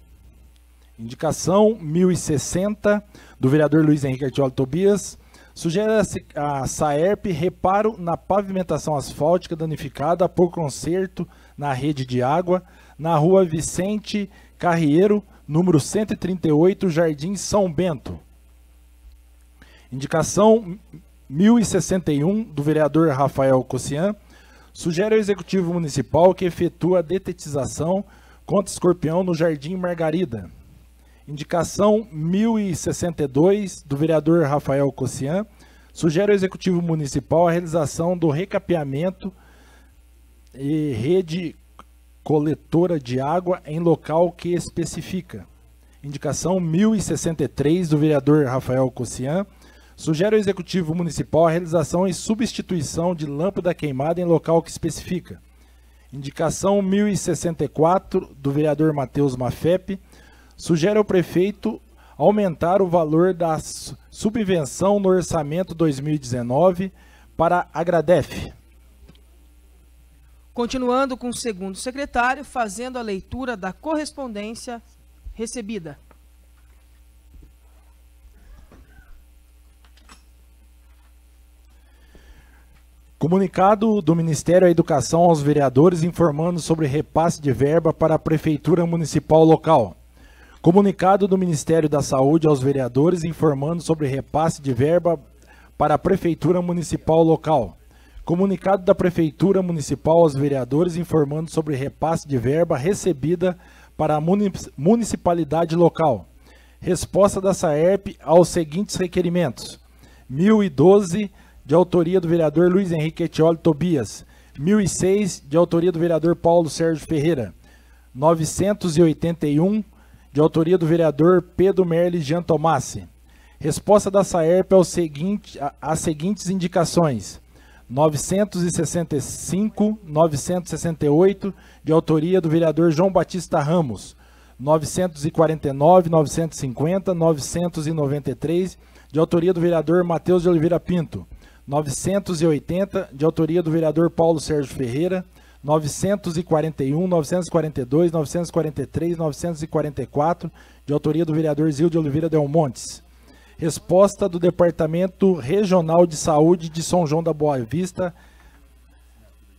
Indicação 1060, do vereador Luiz Henrique Artioli Tobias. Sugere a SAERP reparo na pavimentação asfáltica danificada por conserto na rede de água na Rua Vicente Carrieiro, número 138, Jardim São Bento. Indicação 1061, do vereador Rafael Cossian. Sugere ao Executivo Municipal que efetua a detetização contra escorpião no Jardim Margarida. Indicação 1062, do vereador Rafael Cossian. Sugere ao Executivo Municipal a realização do recapeamento e rede coletora de água em local que especifica. Indicação 1063, do vereador Rafael Cossian. Sugere ao Executivo Municipal a realização e substituição de lâmpada queimada em local que especifica. Indicação 1064, do vereador Matheus Mafepe. Sugere ao prefeito aumentar o valor da subvenção no orçamento 2019 para a Agradef. Continuando com o segundo secretário, fazendo a leitura da correspondência recebida. Comunicado do Ministério da Educação aos vereadores informando sobre repasse de verba para a Prefeitura Municipal local. Comunicado do Ministério da Saúde aos vereadores informando sobre repasse de verba para a Prefeitura Municipal local. Comunicado da Prefeitura Municipal aos vereadores informando sobre repasse de verba recebida para a municipalidade local. Resposta da SAERP aos seguintes requerimentos. 1012, de autoria do vereador Luiz Henrique Artioli Tobias. 1006, de autoria do vereador Paulo Sérgio Ferreira. 981, de autoria do vereador Pedro Merli Jean Tomassi. Resposta da SAERP às seguintes indicações. 965, 968, de autoria do vereador João Batista Ramos. 949, 950, 993, de autoria do vereador Matheus de Oliveira Pinto. 980, de autoria do vereador Paulo Sérgio Ferreira. 941, 942, 943, 944, de autoria do vereador Zil de Oliveira Del Montes. Resposta do Departamento Regional de Saúde de São João da Boa Vista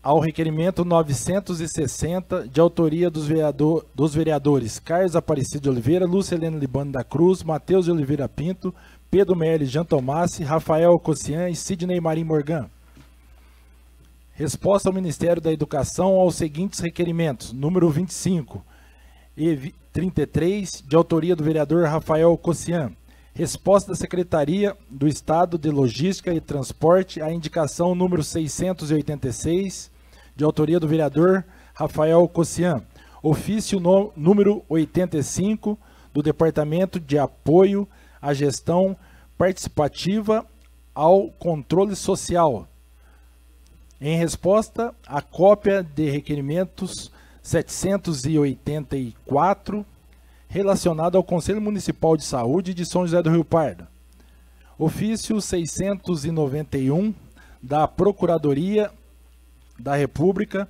ao requerimento 960, de autoria dos vereadores Carlos Aparecido de Oliveira, Lúcia Helena Libano da Cruz, Matheus de Oliveira Pinto, Pedro Merli Jean Tomassi, Rafael Cossian e Sidney Marim Morgan. Resposta ao Ministério da Educação aos seguintes requerimentos. Número 25 e 33, de autoria do vereador Rafael Cossian. Resposta da Secretaria do Estado de Logística e Transporte à indicação número 686, de autoria do vereador Rafael Cossian. Ofício número 85, do Departamento de Apoio à Gestão Participativa ao Controle Social. Em resposta, a cópia de requerimentos 784, relacionado ao Conselho Municipal de Saúde de São José do Rio Pardo. Ofício 691 da Procuradoria da República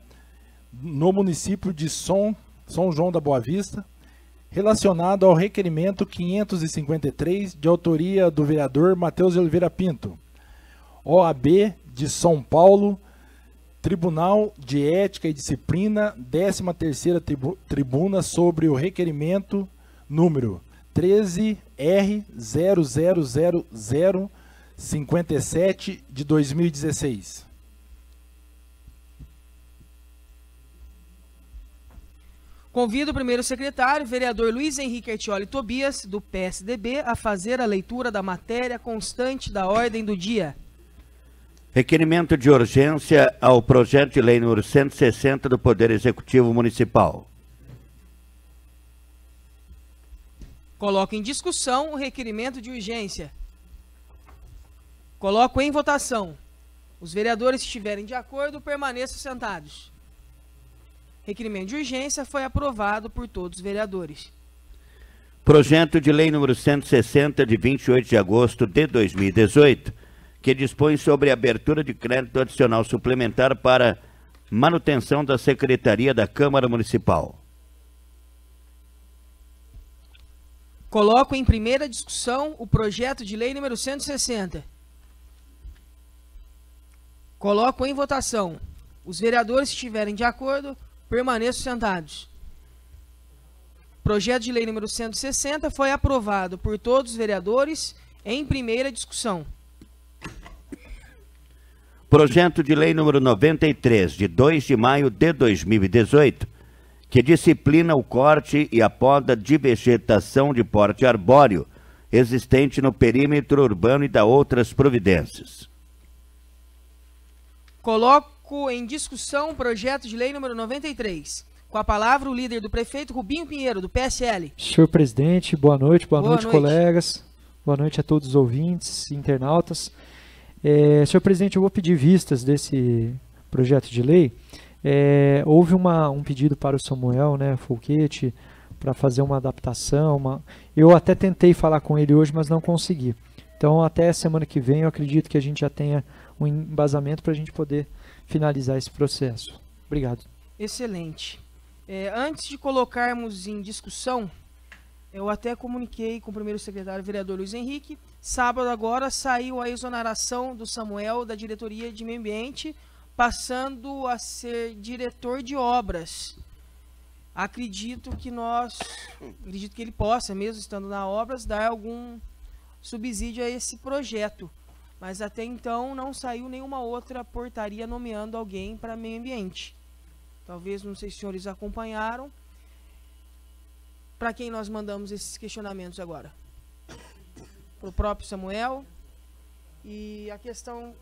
no município de São João da Boa Vista, relacionado ao requerimento 553 de autoria do vereador Matheus de Oliveira Pinto. OAB de São Paulo, Tribunal de Ética e Disciplina, 13ª Tribuna sobre o requerimento número 13R0000057 de 2016. Convido o primeiro secretário, vereador Luiz Henrique Artioli Tobias, do PSDB, a fazer a leitura da matéria constante da ordem do dia. Requerimento de urgência ao projeto de lei número 160 do Poder Executivo Municipal. Coloco em discussão o requerimento de urgência. Coloco em votação. Os vereadores que estiverem de acordo, permaneçam sentados. Requerimento de urgência foi aprovado por todos os vereadores. Projeto de lei número 160 de 28 de agosto de 2018, que dispõe sobre a abertura de crédito adicional suplementar para manutenção da Secretaria da Câmara Municipal. Coloco em primeira discussão o projeto de lei número 160. Coloco em votação. Os vereadores que estiverem de acordo, permaneçam sentados. Projeto de lei número 160 foi aprovado por todos os vereadores em primeira discussão. Projeto de lei número 93, de 2 de maio de 2018, que disciplina o corte e a poda de vegetação de porte arbóreo existente no perímetro urbano e da outras providências. Coloco em discussão o projeto de lei número 93. Com a palavra o líder do prefeito, Rubinho Pinheiro, do PSL. Senhor presidente, boa noite, Boa noite. colegas. Boa noite a todos os ouvintes, internautas. Senhor presidente, eu vou pedir vistas desse projeto de lei. Houve um pedido para o Samuel, né, Folquete, para fazer uma adaptação. Eu até tentei falar com ele hoje, mas não consegui. Então, até semana que vem, eu acredito que a gente já tenha um embasamento para a gente poder finalizar esse processo. Obrigado. Excelente. Antes de colocarmos em discussão, eu até comuniquei com o primeiro secretário, vereador Luiz Henrique. Sábado agora saiu a exoneração do Samuel da diretoria de meio ambiente, passando a ser diretor de obras. Acredito que ele possa, mesmo estando na obras, dar algum subsídio a esse projeto. Mas até então não saiu nenhuma outra portaria nomeando alguém para meio ambiente. Talvez, não sei se os senhores acompanharam. Para quem nós mandamos esses questionamentos agora? Para o próprio Samuel. E a questão...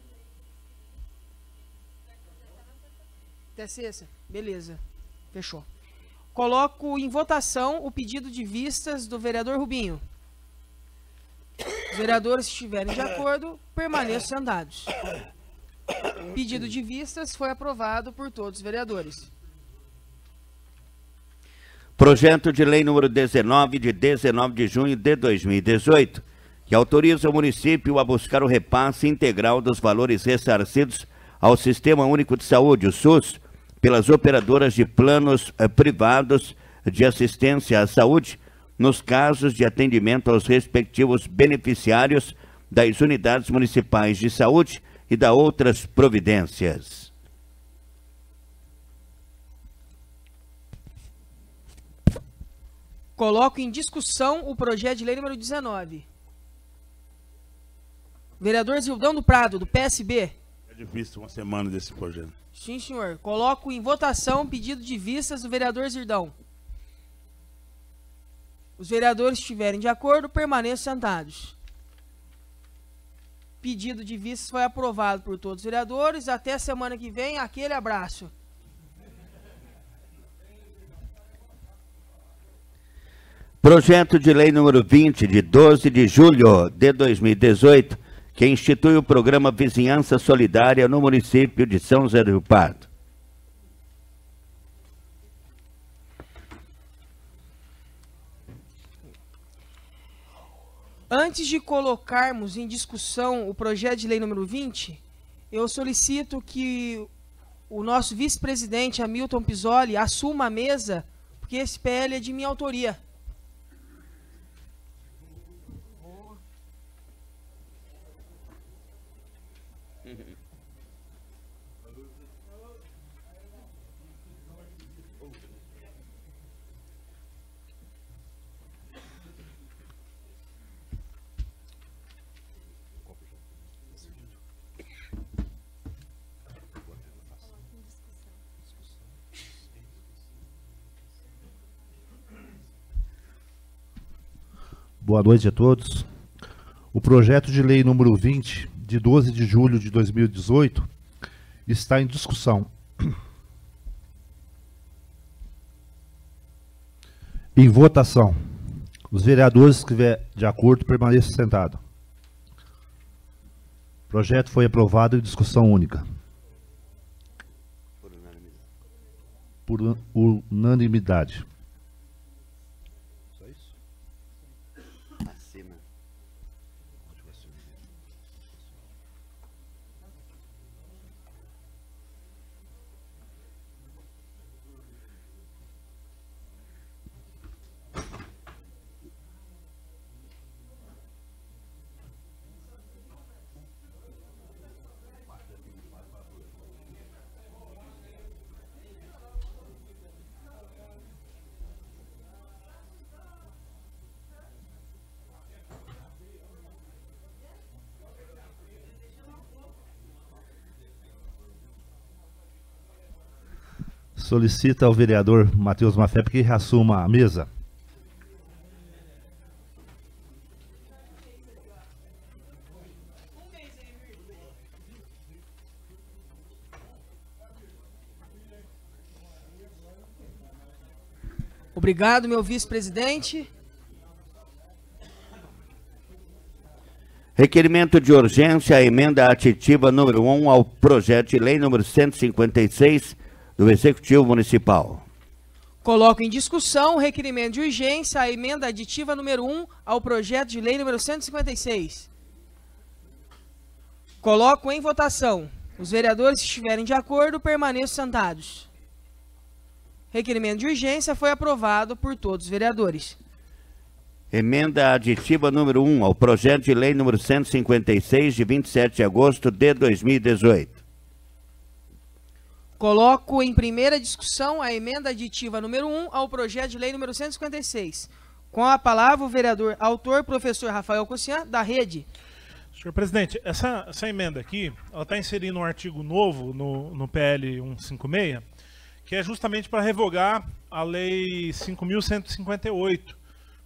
Até sexta? Beleza. Fechou. Coloco em votação o pedido de vistas do vereador Rubinho. Os vereadores que estiverem de acordo, permaneçam sentados. Pedido de vistas foi aprovado por todos os vereadores. Projeto de lei número 19, de 19 de junho de 2018, que autoriza o município a buscar o repasse integral dos valores ressarcidos ao Sistema Único de Saúde, o SUS, pelas operadoras de planos privados de assistência à saúde, nos casos de atendimento aos respectivos beneficiários das unidades municipais de saúde e da outras providências. Coloco em discussão o projeto de lei número 19. Vereador Zildão do Prado, do PSB. É difícil uma semana desse projeto. Sim, senhor. Coloco em votação o pedido de vistas do vereador Zildão. Os vereadores que estiverem de acordo, permaneçam sentados. Pedido de vistas foi aprovado por todos os vereadores. Até semana que vem, aquele abraço. Projeto de lei número 20, de 12 de julho de 2018, que institui o programa Vizinhança Solidária no município de São José do Rio Pardo. Antes de colocarmos em discussão o projeto de lei número 20, eu solicito que o nosso vice-presidente, Hamilton Pizzoli, assuma a mesa, porque esse PL é de minha autoria. Boa noite a todos. O projeto de lei número 20, de 12 de julho de 2018, está em discussão. Em votação. Os vereadores que estiverem de acordo permaneçam sentados. O projeto foi aprovado em discussão única. Por unanimidade. Solicita ao vereador Matheus Mafep que reassuma a mesa. Obrigado, meu vice-presidente. Requerimento de urgência, a emenda aditiva número 1 ao projeto de lei número 156 do Executivo Municipal. Coloco em discussão o requerimento de urgência, a emenda aditiva número 1 ao projeto de lei número 156. Coloco em votação. Os vereadores que estiverem de acordo, permaneçam sentados. Requerimento de urgência foi aprovado por todos os vereadores. Emenda aditiva número 1 ao projeto de lei número 156, de 27 de agosto de 2018. Coloco em primeira discussão a emenda aditiva número 1 ao projeto de lei número 156. Com a palavra o vereador autor, professor Rafael Cossian, da Rede. Senhor presidente, essa emenda aqui, ela está inserindo um artigo novo no PL 156, que é justamente para revogar a lei 5.158,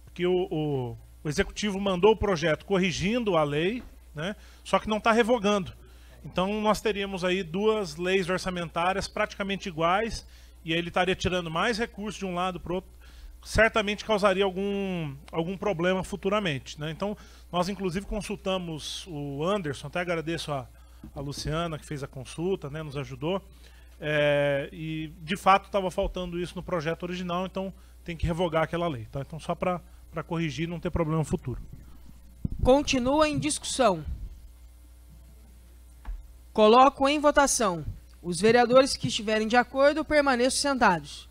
porque o Executivo mandou o projeto corrigindo a lei, né, só que não está revogando. Então nós teríamos aí duas leis orçamentárias praticamente iguais, e aí ele estaria tirando mais recursos de um lado para o outro, certamente causaria algum problema futuramente, né? Então nós inclusive consultamos o Anderson, até agradeço a Luciana que fez a consulta, né, nos ajudou, e de fato estava faltando isso no projeto original, então tem que revogar aquela lei, tá? Então só para corrigir e não ter problema futuro. Continua em discussão. Coloco em votação. Os vereadores que estiverem de acordo permaneçam sentados.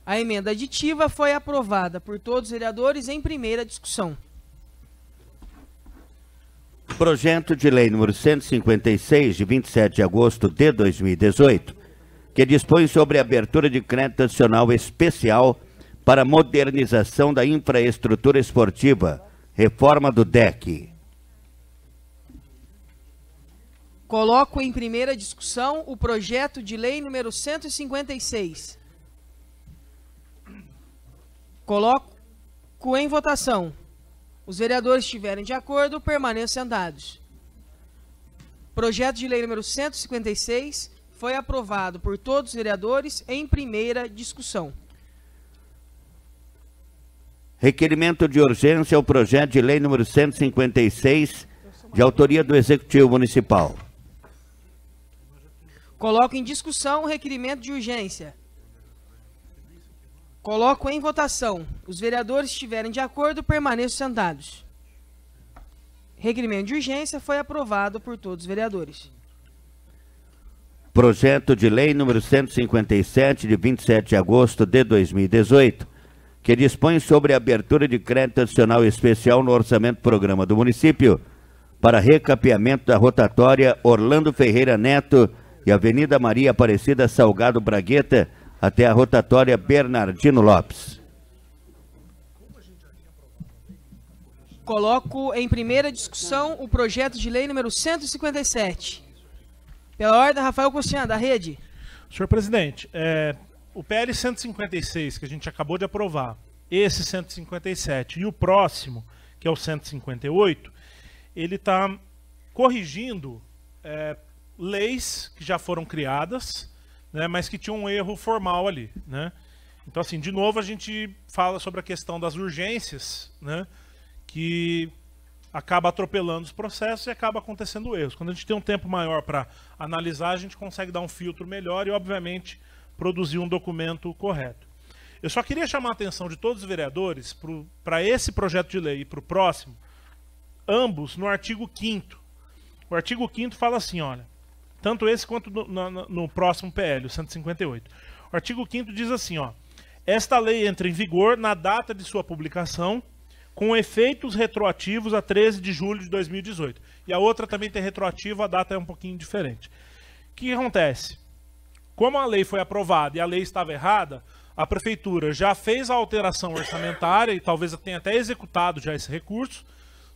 A emenda aditiva foi aprovada por todos os vereadores em primeira discussão. Projeto de lei número 156, de 27 de agosto de 2018, que dispõe sobre a abertura de crédito adicional especial para modernização da infraestrutura esportiva, reforma do DEC. Coloco em primeira discussão o projeto de lei número 156. Coloco em votação. Os vereadores que estiverem de acordo, permaneçam sentados. Projeto de lei número 156 foi aprovado por todos os vereadores em primeira discussão. Requerimento de urgência ao projeto de lei número 156, de autoria do Executivo Municipal. Coloco em discussão o requerimento de urgência. Coloco em votação. Os vereadores que estiverem de acordo, permaneçam sentados. Requerimento de urgência foi aprovado por todos os vereadores. Projeto de lei número 157, de 27 de agosto de 2018, que dispõe sobre a abertura de crédito adicional especial no orçamento programa do município para recapeamento da rotatória Orlando Ferreira Neto e Avenida Maria Aparecida Salgado Bragueta até a rotatória Bernardino Lopes. Coloco em primeira discussão o projeto de lei número 157. Pela ordem, Rafael Costian, da Rede. Senhor presidente, o PL 156, que a gente acabou de aprovar, esse 157 e o próximo, que é o 158, ele está corrigindo leis que já foram criadas, né, mas que tinham um erro formal ali, né? Então, assim, de novo a gente fala sobre a questão das urgências, né, que acaba atropelando os processos e acaba acontecendo erros. Quando a gente tem um tempo maior para analisar, a gente consegue dar um filtro melhor e, obviamente, produzir um documento correto. Eu só queria chamar a atenção de todos os vereadores para esse projeto de lei e para o próximo, ambos no artigo 5º. O artigo 5º fala assim, olha, tanto esse quanto no próximo PL, o 158. O artigo 5º diz assim, ó, esta lei entra em vigor na data de sua publicação, com efeitos retroativos a 13 de julho de 2018. E a outra também tem retroativo, a data é um pouquinho diferente. O que acontece? Como a lei foi aprovada e a lei estava errada, a prefeitura já fez a alteração orçamentária e talvez tenha até executado já esse recurso,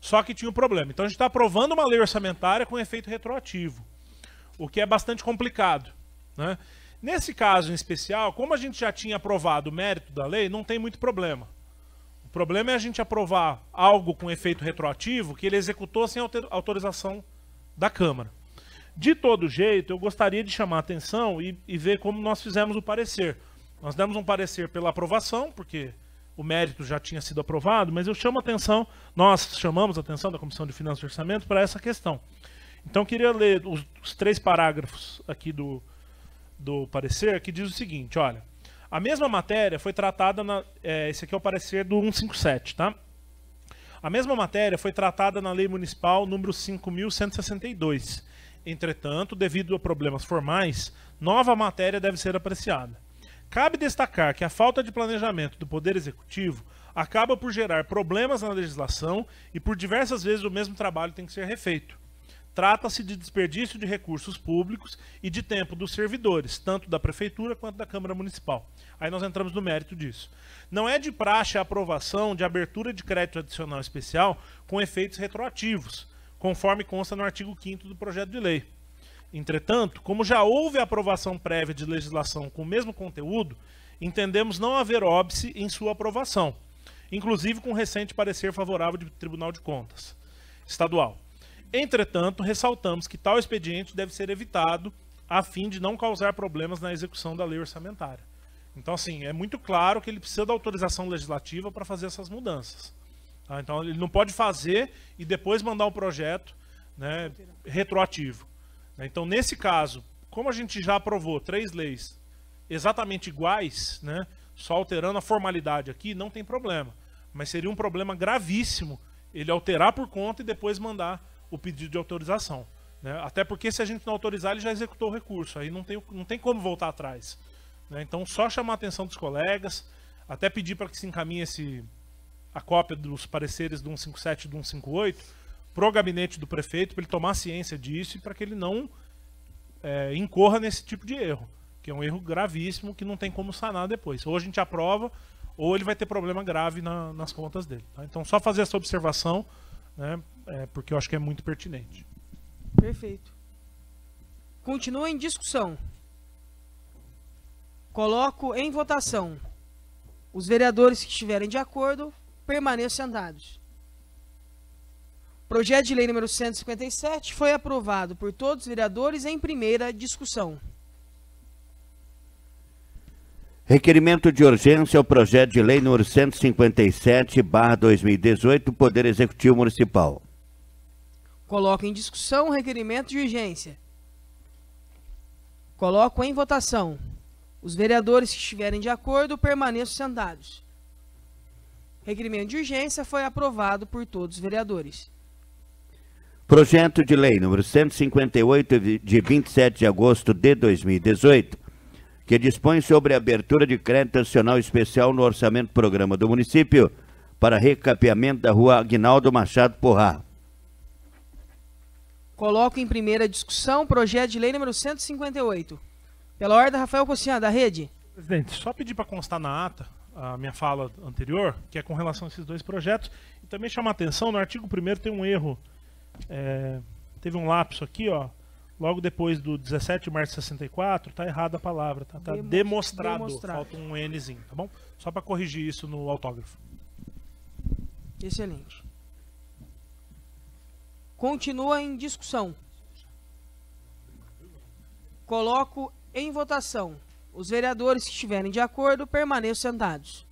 só que tinha um problema. Então a gente está aprovando uma lei orçamentária com efeito retroativo, o que é bastante complicado, né? Nesse caso em especial, como a gente já tinha aprovado o mérito da lei, não tem muito problema. O problema é a gente aprovar algo com efeito retroativo que ele executou sem autorização da Câmara. De todo jeito, eu gostaria de chamar a atenção e ver como nós fizemos o parecer. Nós demos um parecer pela aprovação, porque o mérito já tinha sido aprovado, mas eu chamo a atenção, nós chamamos a atenção da Comissão de Finanças e Orçamento para essa questão. Então, eu queria ler os 3 parágrafos aqui do parecer, que diz o seguinte, olha, a mesma matéria foi tratada, esse aqui é o parecer do 157, tá? A mesma matéria foi tratada na Lei Municipal número 5.162. Entretanto, devido a problemas formais, nova matéria deve ser apreciada. Cabe destacar que a falta de planejamento do Poder Executivo acaba por gerar problemas na legislação e por diversas vezes o mesmo trabalho tem que ser refeito. Trata-se de desperdício de recursos públicos e de tempo dos servidores, tanto da Prefeitura quanto da Câmara Municipal. Aí nós entramos no mérito disso. Não é de praxe a aprovação de abertura de crédito adicional especial com efeitos retroativos, conforme consta no artigo 5º do projeto de lei. Entretanto, como já houve aprovação prévia de legislação com o mesmo conteúdo, entendemos não haver óbice em sua aprovação, inclusive com recente parecer favorável do Tribunal de Contas Estadual. Entretanto, ressaltamos que tal expediente deve ser evitado a fim de não causar problemas na execução da lei orçamentária. Então, assim, é muito claro que ele precisa da autorização legislativa para fazer essas mudanças. Tá? Então, ele não pode fazer e depois mandar um projeto, né, retroativo. Então, nesse caso, como a gente já aprovou 3 leis exatamente iguais, né, só alterando a formalidade aqui, não tem problema. Mas seria um problema gravíssimo ele alterar por conta e depois mandar o pedido de autorização, né? Até porque se a gente não autorizar, ele já executou o recurso, aí não tem como voltar atrás, né? Então, só chamar a atenção dos colegas, até pedir para que se encaminhe a cópia dos pareceres do 157 e do 158 para o gabinete do prefeito, para ele tomar ciência disso e para que ele não incorra nesse tipo de erro, que é um erro gravíssimo que não tem como sanar depois. Ou a gente aprova, ou ele vai ter problema grave nas contas dele. Tá? Então, só fazer essa observação, né, porque eu acho que é muito pertinente. Perfeito. Continua em discussão. Coloco em votação. Os vereadores que estiverem de acordo, permaneçam sentados. Projeto de lei número 157 foi aprovado por todos os vereadores em primeira discussão. Requerimento de urgência ao projeto de lei número 157/2018 do Poder Executivo Municipal. Coloco em discussão o requerimento de urgência. Coloco em votação. Os vereadores que estiverem de acordo, permaneçam sentados. Requerimento de urgência foi aprovado por todos os vereadores. Projeto de Lei número 158, de 27 de agosto de 2018, que dispõe sobre a abertura de crédito adicional especial no orçamento programa do município para recapeamento da rua Aguinaldo Machado Porrá. Coloco em primeira discussão o projeto de lei número 158. Pela ordem, Rafael Cossian, da Rede. Presidente, só pedir para constar na ata a minha fala anterior, que é com relação a esses dois projetos, e também chamar a atenção, no artigo 1º tem um erro, teve um lapso aqui, ó, logo depois do 17 de março de 64, tá errada a palavra, tá demonstrado, falta um Nzinho, tá bom? Só para corrigir isso no autógrafo. Excelente. Continua em discussão. Coloco em votação. Os vereadores que estiverem de acordo permaneçam sentados.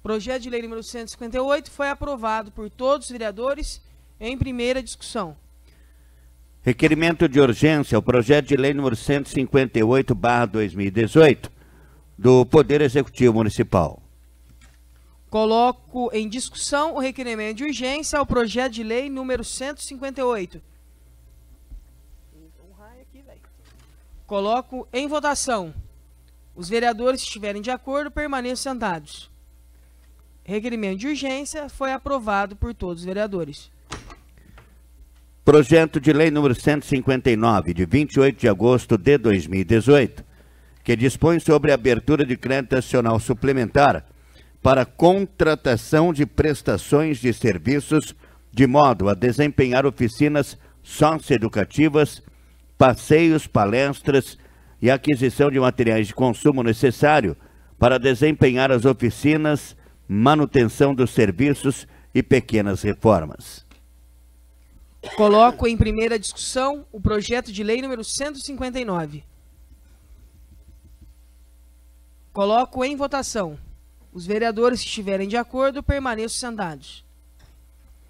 Projeto de lei número 158 foi aprovado por todos os vereadores em primeira discussão. Requerimento de urgência, o projeto de lei número 158/2018 do Poder Executivo Municipal. Coloco em discussão o requerimento de urgência ao projeto de lei número 158. Coloco em votação. Os vereadores que estiverem de acordo permaneçam sentados. Requerimento de urgência foi aprovado por todos os vereadores. Projeto de lei número 159, de 28 de agosto de 2018, que dispõe sobre a abertura de crédito adicional suplementar para contratação de prestações de serviços de modo a desempenhar oficinas socioeducativas, passeios, palestras e aquisição de materiais de consumo necessário para desempenhar as oficinas, manutenção dos serviços e pequenas reformas. Coloco em primeira discussão o projeto de lei número 159. Coloco em votação. Os vereadores que estiverem de acordo permaneçam sentados.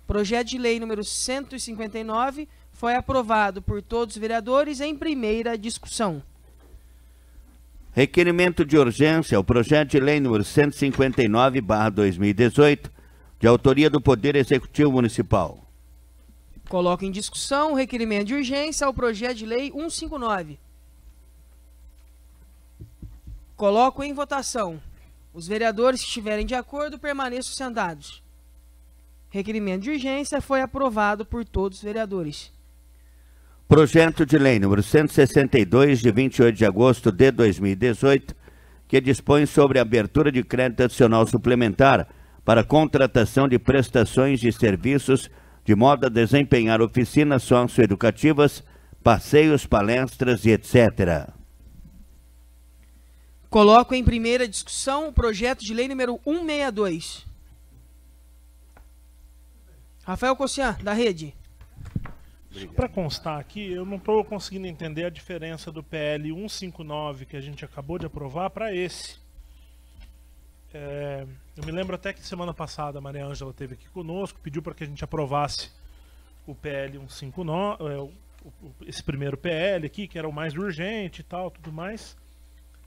Projeto de lei número 159 foi aprovado por todos os vereadores em primeira discussão. Requerimento de urgência, o projeto de lei número 159/2018, de autoria do Poder Executivo Municipal. Coloco em discussão o requerimento de urgência ao projeto de lei 159. Coloco em votação. Os vereadores que estiverem de acordo permaneçam sentados. Requerimento de urgência foi aprovado por todos os vereadores. Projeto de lei número 162, de 28 de agosto de 2018, que dispõe sobre a abertura de crédito adicional suplementar para contratação de prestações de serviços de modo a desempenhar oficinas socioeducativas, passeios, palestras e etc. Coloco em primeira discussão o projeto de lei número 162. Rafael Cossian, da Rede. Para constar aqui, eu não estou conseguindo entender a diferença do PL 159 que a gente acabou de aprovar para esse. Eu me lembro até que semana passada a Maria Ângela esteve aqui conosco, pediu para que a gente aprovasse o PL 159, esse primeiro PL aqui, que era o mais urgente e tal, tudo mais.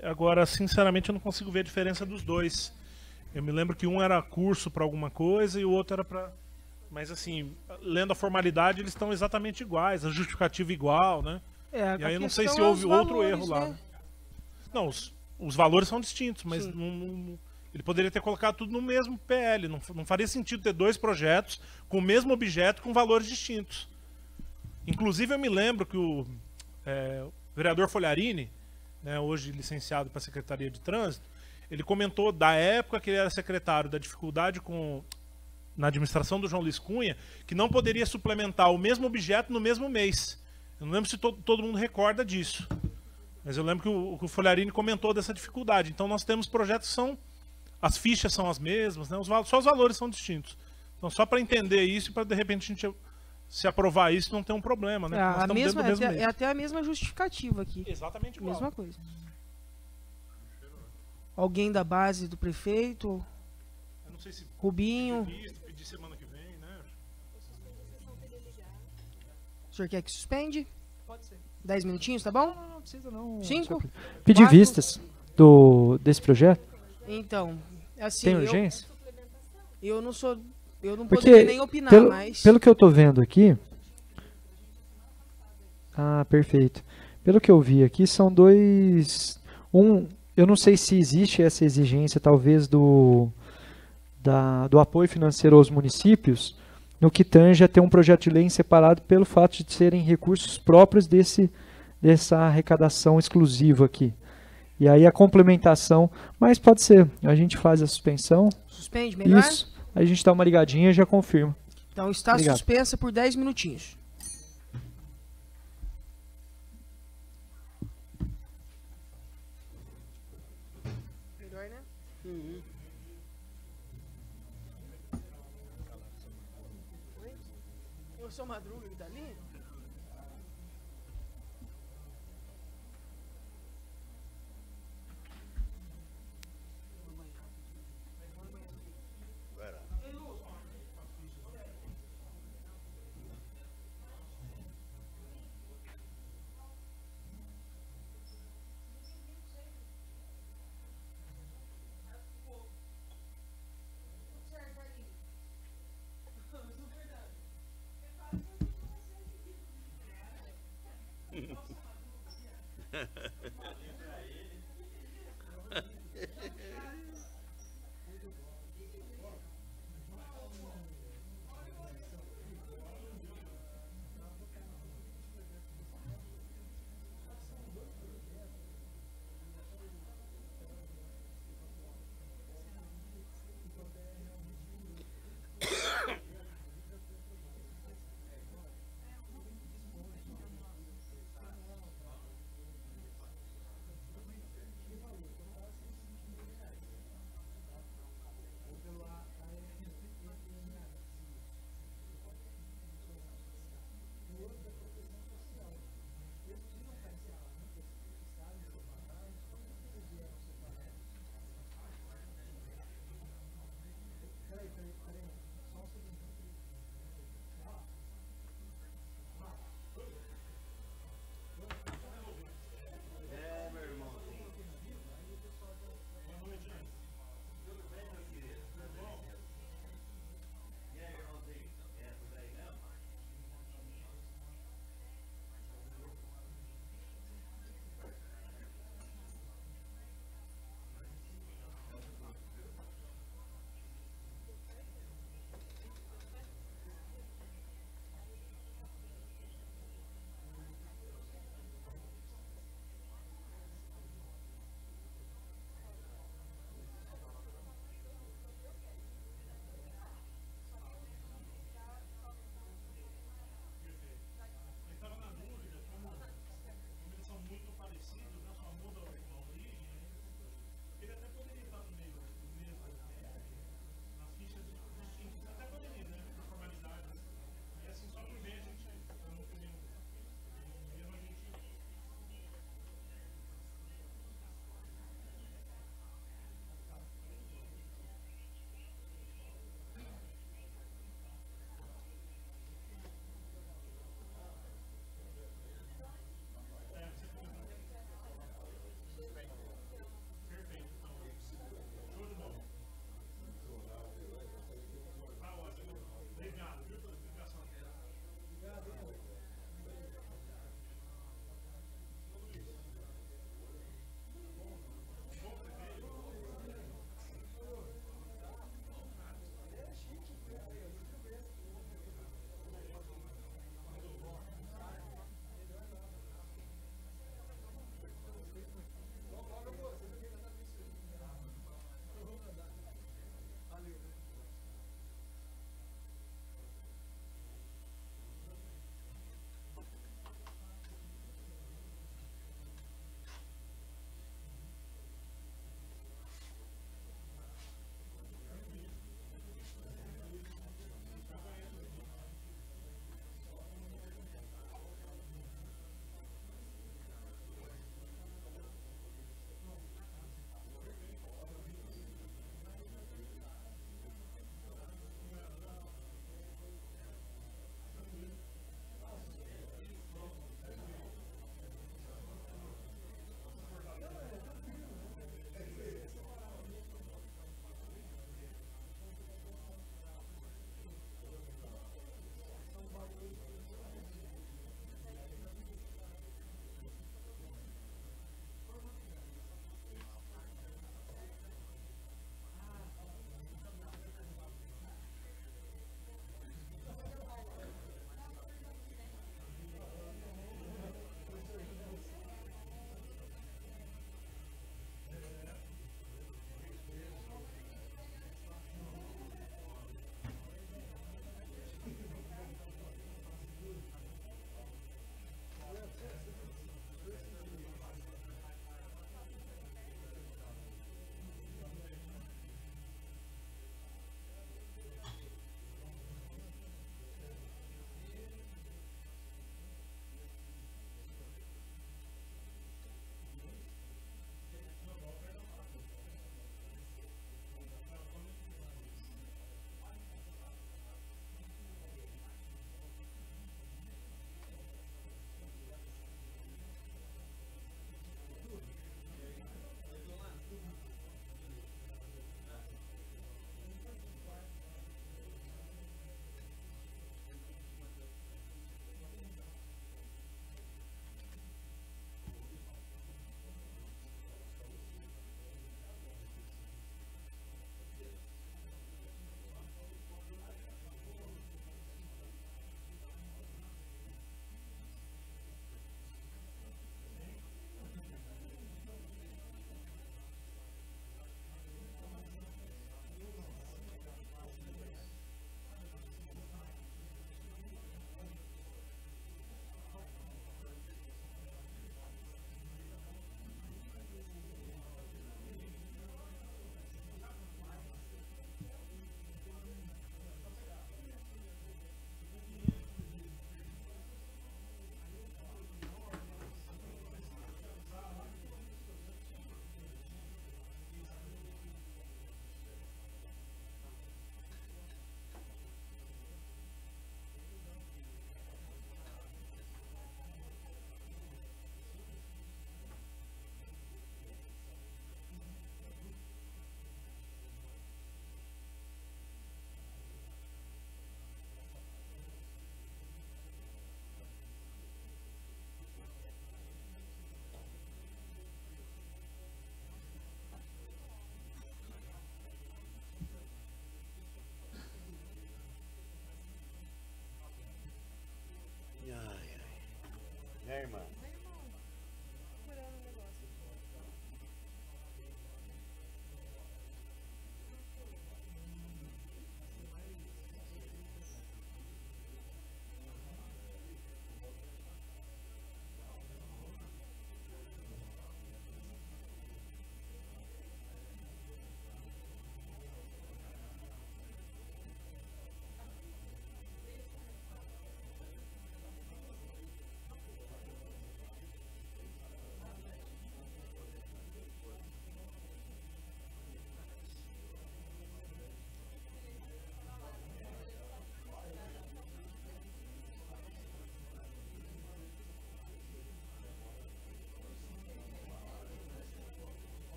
Agora, sinceramente, eu não consigo ver a diferença dos dois. Eu me lembro que um era curso para alguma coisa e o outro era para... Mas assim, lendo a formalidade, eles estão exatamente iguais, a justificativa igual, né? E aí eu não sei se houve outro erro lá. Né? Não, os valores são distintos, mas ele poderia ter colocado tudo no mesmo PL. Não faria sentido ter dois projetos com o mesmo objeto com valores distintos. Inclusive, eu me lembro que o vereador Folharini, né, hoje licenciado para a Secretaria de Trânsito, ele comentou da época que ele era secretário da dificuldade na administração do João Luiz Cunha, que não poderia suplementar o mesmo objeto no mesmo mês. Eu não lembro se todo mundo recorda disso. Mas eu lembro que o Folharini comentou dessa dificuldade. Então nós temos projetos que são... As fichas são as mesmas, né? Só os valores são distintos. Então só para entender isso e para de repente a gente se aprovar isso não ter um problema, né? É até a mesma justificativa aqui. Exatamente igual. Mesma coisa. Alguém da base do prefeito? Eu não sei se Rubinho. Pedir semana que vem, né? O senhor quer que suspende? Pode ser. 10 minutinhos, tá bom? Não precisa não. 5? Pedir vistas desse projeto? Então, assim... Tem urgência? Eu não sou Eu não Porque poderia nem opinar, mas... pelo que eu tô vendo aqui... Ah, perfeito. Pelo que eu vi aqui, são dois... eu não sei se existe essa exigência, talvez, do apoio financeiro aos municípios, no que tange a ter um projeto de lei em separado pelo fato de serem recursos próprios dessa arrecadação exclusiva aqui. E aí a complementação, mas pode ser, a gente faz a suspensão. Suspende, melhor? Isso, aí a gente dá uma ligadinha e já confirma. Então está Obrigado. suspensa por 10 minutinhos. Melhor, né? Eu sou Madruga que tá ali?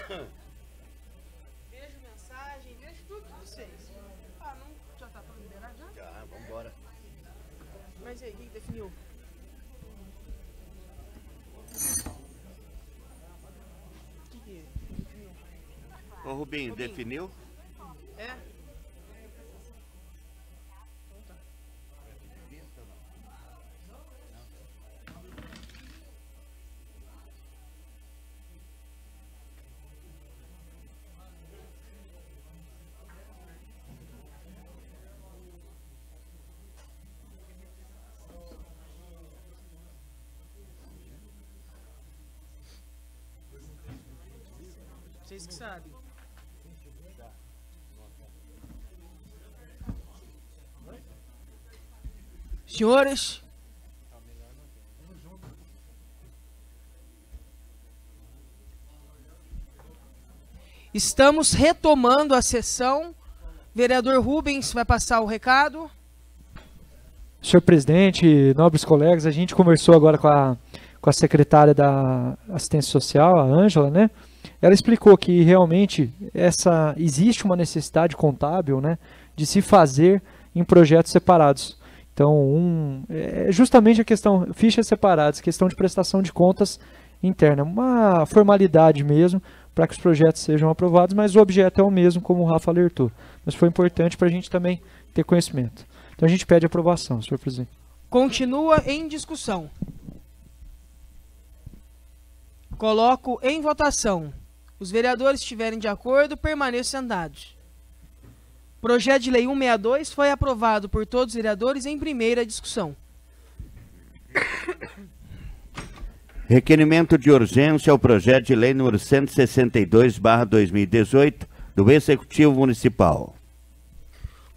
Vejo mensagem, vejo tudo de vocês. Ah, não, já tá tudo liberado já? Já, vambora. Mas e aí, quem definiu? Que definiu? Ô Rubinho, definiu? É? Vocês que sabem. Senhores, estamos retomando a sessão. Vereador Rubens vai passar o recado. Senhor presidente, nobres colegas, a gente conversou agora com a secretária da Assistência Social, a Ângela, né? Ela explicou que realmente existe uma necessidade contábil, né, de se fazer em projetos separados. Então, justamente a questão, fichas separadas, questão de prestação de contas interna, uma formalidade mesmo para que os projetos sejam aprovados, mas o objeto é o mesmo, como o Rafa alertou. Mas foi importante para a gente também ter conhecimento. Então a gente pede aprovação, senhor presidente. Continua em discussão. Coloco em votação. Os vereadores estiverem de acordo, permaneçam sentados. Projeto de Lei 162 foi aprovado por todos os vereadores em primeira discussão. Requerimento de urgência ao projeto de lei número 162/2018 do Executivo Municipal.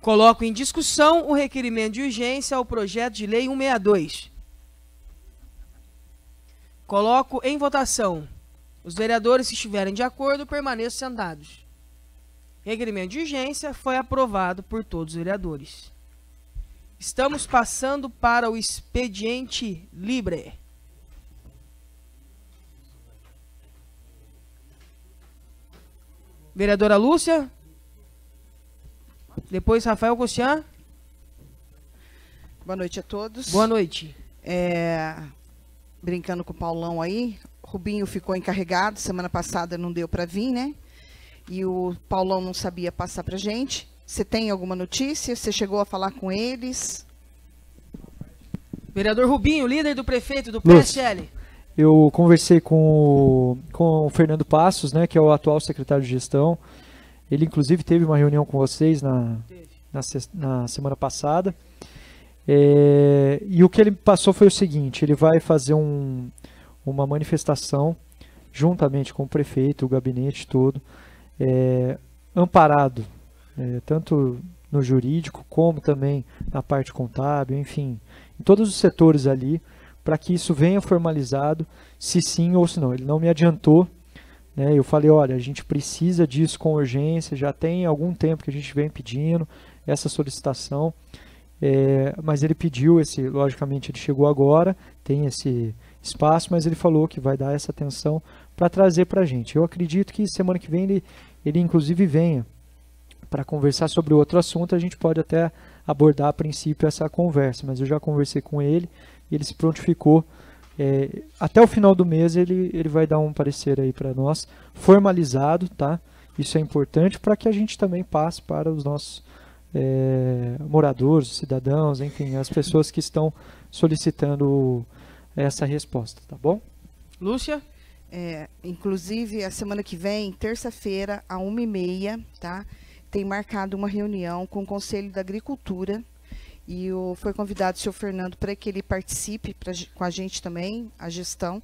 Coloco em discussão o requerimento de urgência ao projeto de Lei 162. Coloco em votação. Os vereadores que estiverem de acordo, permaneçam sentados. Requerimento de urgência foi aprovado por todos os vereadores. Estamos passando para o expediente livre. Vereadora Lúcia. Depois Rafael Cossian. Boa noite a todos. Boa noite. Brincando com o Paulão aí, Rubinho ficou encarregado, semana passada não deu para vir, né? E o Paulão não sabia passar pra gente. Você tem alguma notícia? Você chegou a falar com eles? Vereador Rubinho, líder do prefeito do PSL. Eu conversei com o Fernando Passos, né, que é o atual secretário de gestão. Ele, inclusive, teve uma reunião com vocês na semana passada. E o que ele passou foi o seguinte: ele vai fazer uma manifestação, juntamente com o prefeito, o gabinete todo, amparado, tanto no jurídico, como também na parte contábil, enfim, em todos os setores ali, para que isso venha formalizado, se sim ou se não. Ele não me adiantou, né? Eu falei, olha, a gente precisa disso com urgência, já tem algum tempo que a gente vem pedindo essa solicitação, mas ele pediu, logicamente ele chegou agora, tem esse espaço, mas ele falou que vai dar essa atenção para trazer para a gente. Eu acredito que semana que vem ele inclusive venha para conversar sobre outro assunto. A gente pode até abordar a princípio essa conversa, mas eu já conversei com ele e ele se prontificou. Até o final do mês ele vai dar um parecer aí para nós, formalizado, tá? Isso é importante para que a gente também passe para os nossos moradores, cidadãos, enfim, as pessoas que estão solicitando essa resposta, tá bom? Lúcia? Inclusive, a semana que vem, terça-feira, às 1h30, tá? Tem marcado uma reunião com o Conselho da Agricultura e foi convidado o senhor Fernando para que ele participe com a gente também, a gestão,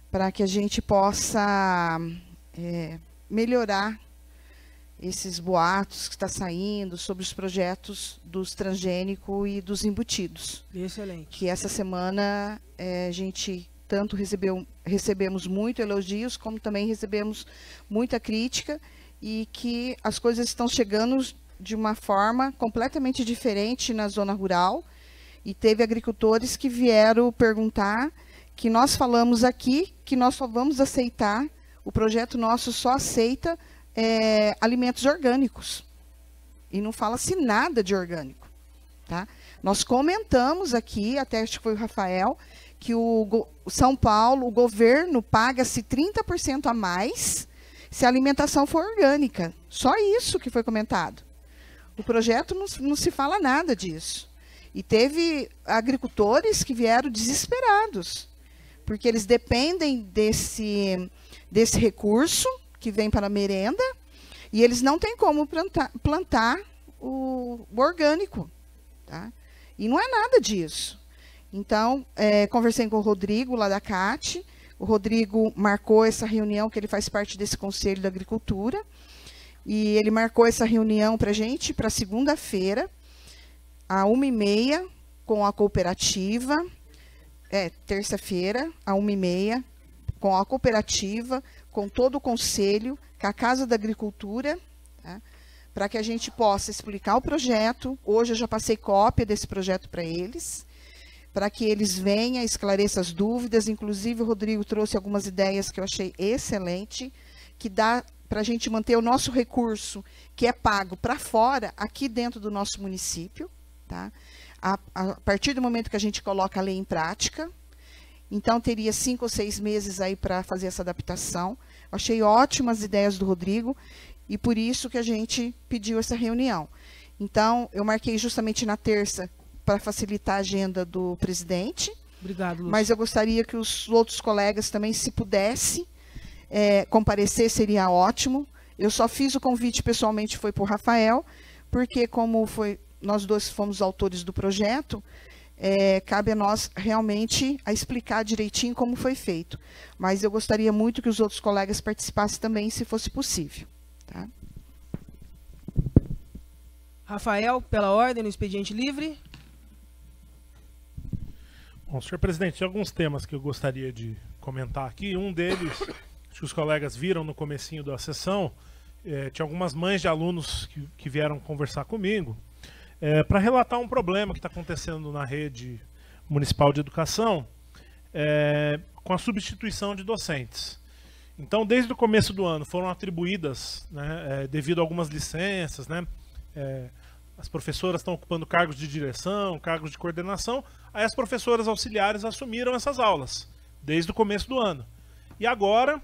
para que a gente possa melhorar esses boatos que está saindo sobre os projetos dos transgênicos e dos embutidos. Excelente. Que essa semana a gente tanto recebemos muito elogios, como também recebemos muita crítica, e que as coisas estão chegando de uma forma completamente diferente na zona rural, e teve agricultores que vieram perguntar que nós falamos aqui que nós só vamos aceitar o projeto nosso só aceita alimentos orgânicos. E não fala-se nada de orgânico. Tá? Nós comentamos aqui, até acho que foi o Rafael, que o São Paulo, o governo paga-se 30% a mais se a alimentação for orgânica. Só isso que foi comentado. O projeto não se fala nada disso. E teve agricultores que vieram desesperados, porque eles dependem desse recurso que vem para a merenda, e eles não têm como plantar o orgânico. Tá? E não é nada disso. Então, conversei com o Rodrigo, lá da CAT. O Rodrigo marcou essa reunião, que ele faz parte desse Conselho da Agricultura. E ele marcou essa reunião para a gente, para segunda-feira, às 13h30, com a cooperativa. Terça-feira, às 13h30, com a cooperativa, com todo o Conselho, com a Casa da Agricultura, tá? Para que a gente possa explicar o projeto. Hoje eu já passei cópia desse projeto para eles, para que eles venham, esclareçam as dúvidas. Inclusive, o Rodrigo trouxe algumas ideias que eu achei excelente, que dá para a gente manter o nosso recurso, que é pago para fora, aqui dentro do nosso município. Tá? A partir do momento que a gente coloca a lei em prática, então teria 5 ou 6 meses aí para fazer essa adaptação. Eu achei ótimas ideias do Rodrigo, e por isso que a gente pediu essa reunião. Então, eu marquei justamente na terça, para facilitar a agenda do presidente. Obrigado, Lúcia. Mas eu gostaria que os outros colegas também, se pudesse comparecer, seria ótimo. Eu só fiz o convite pessoalmente, foi para o Rafael, porque como nós dois fomos autores do projeto, cabe a nós realmente a explicar direitinho como foi feito. Mas eu gostaria muito que os outros colegas participassem também, se fosse possível. Tá? Rafael, pela ordem, no expediente livre. Bom, senhor presidente, tem alguns temas que eu gostaria de comentar aqui. Um deles, acho que os colegas viram no comecinho da sessão, tinha algumas mães de alunos que vieram conversar comigo para relatar um problema que está acontecendo na rede municipal de educação com a substituição de docentes. Então, desde o começo do ano, foram atribuídas, né, devido a algumas licenças, né, as professoras estão ocupando cargos de direção, cargos de coordenação, aí as professoras auxiliares assumiram essas aulas, desde o começo do ano. E agora,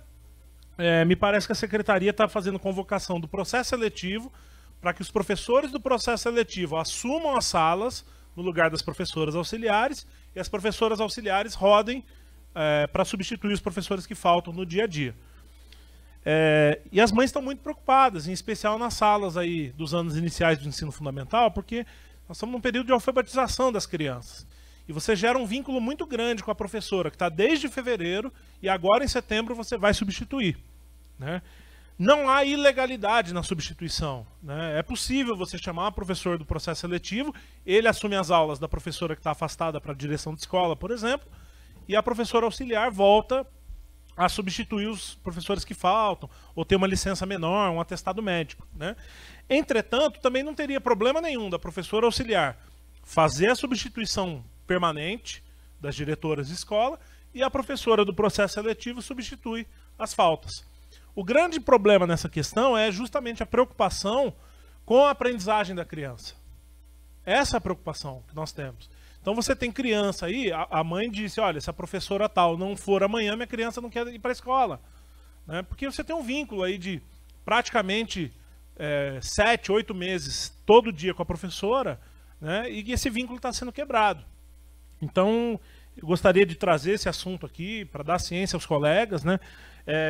me parece que a secretaria está fazendo convocação do processo seletivo para que os professores do processo seletivo assumam as salas no lugar das professoras auxiliares, e as professoras auxiliares rodem para substituir os professores que faltam no dia a dia. E as mães estão muito preocupadas, em especial nas salas aí dos anos iniciais do ensino fundamental, porque nós estamos num período de alfabetização das crianças. E você gera um vínculo muito grande com a professora, que está desde fevereiro, e agora em setembro você vai substituir. Né? Não há ilegalidade na substituição. Né? É possível você chamar o professor do processo seletivo, ele assume as aulas da professora que está afastada para a direção de escola, por exemplo, e a professora auxiliar volta a substituir os professores que faltam, ou ter uma licença menor, um atestado médico. Né? Entretanto, também não teria problema nenhum da professora auxiliar fazer a substituição permanente das diretoras de escola, e a professora do processo seletivo substitui as faltas. O grande problema nessa questão é justamente a preocupação com a aprendizagem da criança. Essa é a preocupação que nós temos. Então você tem criança aí, a mãe disse, olha, se a professora tal não for amanhã, minha criança não quer ir para a escola. Né? Porque você tem um vínculo aí de praticamente 7, 8 meses todo dia com a professora, né? E esse vínculo está sendo quebrado. Então, eu gostaria de trazer esse assunto aqui para dar ciência aos colegas. Né?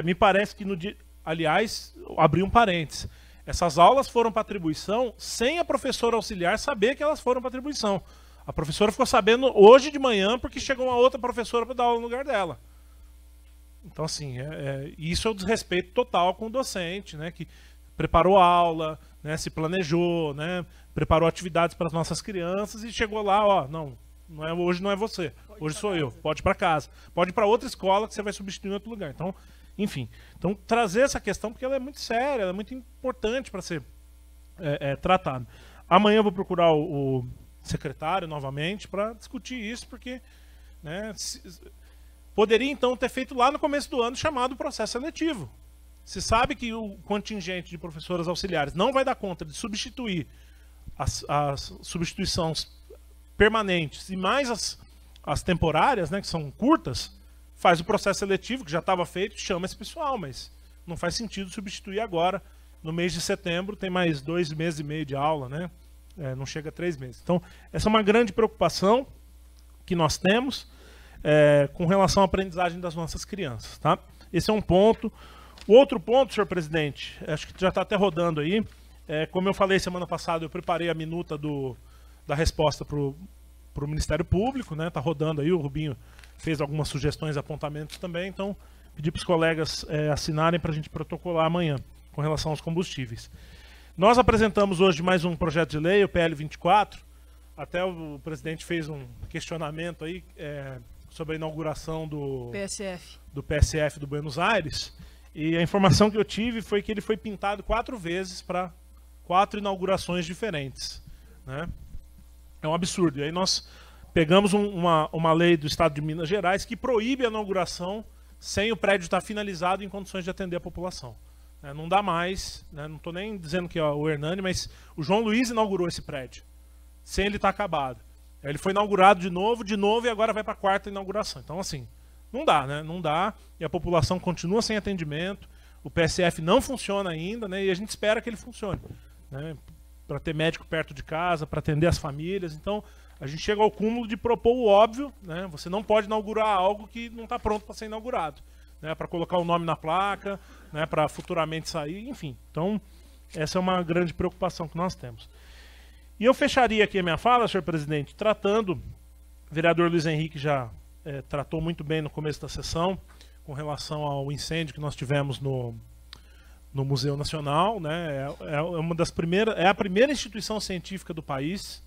Me parece que no dia... Aliás, abri um parênteses. Essas aulas foram para atribuição sem a professora auxiliar saber que elas foram para atribuição. A professora ficou sabendo hoje de manhã porque chegou uma outra professora para dar aula no lugar dela. Então, assim, isso é um desrespeito total com o docente, né, que preparou a aula, né, se planejou, né, preparou atividades para as nossas crianças e chegou lá, ó, hoje não é você, hoje sou eu, pode ir para casa. Pode ir para outra escola que você vai substituir em outro lugar. Então, enfim, trazer essa questão porque ela é muito séria, ela é muito importante para ser tratada. Amanhã eu vou procurar o secretário novamente para discutir isso, porque, né, poderia então ter feito lá no começo do ano chamado processo seletivo, Se sabe que o contingente de professoras auxiliares não vai dar conta de substituir as substituições permanentes e mais as temporárias, né, que são curtas, faz o processo seletivo, que já estava feito, chama esse pessoal, mas não faz sentido substituir agora. No mês de setembro tem mais 2 meses e meio de aula, né? Não chega a 3 meses. Então, essa é uma grande preocupação que nós temos com relação à aprendizagem das nossas crianças, tá? Esse é um ponto. O outro ponto, senhor presidente, acho que já está até rodando aí, como eu falei semana passada, eu preparei a minuta da resposta para o Ministério Público, né? Está rodando aí, o Rubinho fez algumas sugestões e apontamentos também, então pedi para os colegas assinarem para a gente protocolar amanhã com relação aos combustíveis. Nós apresentamos hoje mais um projeto de lei, o PL 24, até o presidente fez um questionamento aí sobre a inauguração do PSF do Buenos Aires, e a informação que eu tive foi que ele foi pintado 4 vezes para 4 inaugurações diferentes, né? É um absurdo. E aí nós pegamos uma lei do Estado de Minas Gerais que proíbe a inauguração sem o prédio estar finalizado em condições de atender a população. Não dá mais, né? Não estou nem dizendo que é o Hernani, mas o João Luiz inaugurou esse prédio, sem ele estar acabado. Ele foi inaugurado de novo, e agora vai para a 4ª inauguração. Então, assim, não dá, né? Não dá, e a população continua sem atendimento, o PSF não funciona ainda, né? E a gente espera que ele funcione, né? Para ter médico perto de casa, para atender as famílias. Então, a gente chega ao cúmulo de propor o óbvio, né? Você não pode inaugurar algo que não está pronto para ser inaugurado, né? Para colocar o nome na placa, né? Para futuramente sair, enfim. Então, essa é uma grande preocupação que nós temos. E eu fecharia aqui a minha fala, senhor presidente, tratando, o vereador Luiz Henrique já tratou muito bem no começo da sessão, com relação ao incêndio que nós tivemos no Museu Nacional, né? É a primeira instituição científica do país,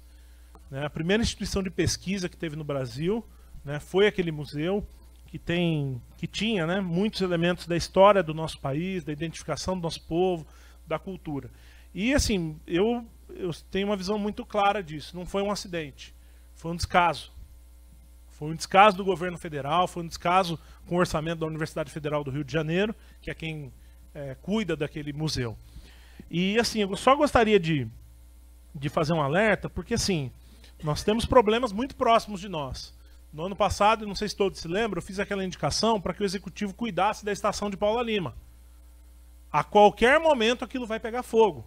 né? A primeira instituição de pesquisa que teve no Brasil, né? Foi aquele museu que tinha, né, muitos elementos da história do nosso país, da identificação do nosso povo, da cultura. E assim, eu tenho uma visão muito clara disso. Não foi um acidente, foi um descaso. Foi um descaso do governo federal, foi um descaso com o orçamento da Universidade Federal do Rio de Janeiro, que é quem cuida daquele museu. E assim, eu só gostaria de fazer um alerta, porque assim, nós temos problemas muito próximos de nós. No ano passado, não sei se todos se lembram, eu fiz aquela indicação para que o Executivo cuidasse da estação de Paula Lima. A qualquer momento aquilo vai pegar fogo.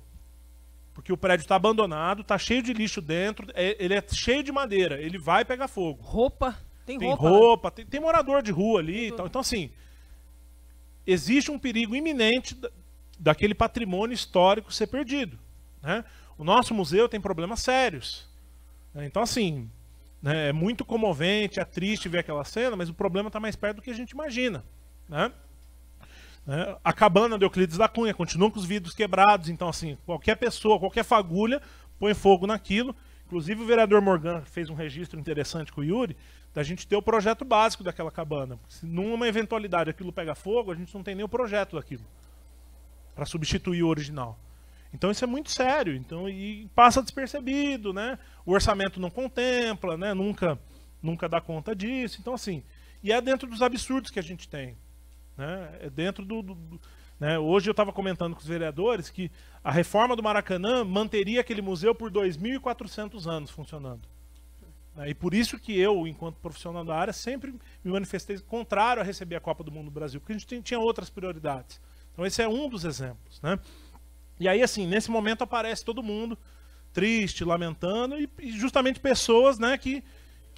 Porque o prédio está abandonado, está cheio de lixo dentro, ele é cheio de madeira, ele vai pegar fogo. Tem roupa, tem morador de rua ali e tal. Então assim, existe um perigo iminente daquele patrimônio histórico ser perdido, né? O nosso museu tem problemas sérios, né? Então assim, né, é muito comovente, é triste ver aquela cena, mas o problema está mais perto do que a gente imagina, né? A cabana de Euclides da Cunha continua com os vidros quebrados, então assim, qualquer pessoa, qualquer fagulha põe fogo naquilo. Inclusive o vereador Morgan fez um registro interessante com o Yuri, da gente ter o projeto básico daquela cabana. Se numa eventualidade aquilo pega fogo, a gente não tem nem o projeto daquilo para substituir o original. Então isso é muito sério, então, e passa despercebido, né? O orçamento não contempla, né? Nunca dá conta disso. Então assim, e é dentro dos absurdos que a gente tem, né? É dentro né? Hoje eu estava comentando com os vereadores que a reforma do Maracanã manteria aquele museu por 2.400 anos funcionando. E por isso que eu, enquanto profissional da área, sempre me manifestei contrário a receber a Copa do Mundo no Brasil, porque a gente tinha outras prioridades. Então esse é um dos exemplos, né? E aí, assim, nesse momento aparece todo mundo triste, lamentando, e justamente pessoas, né, que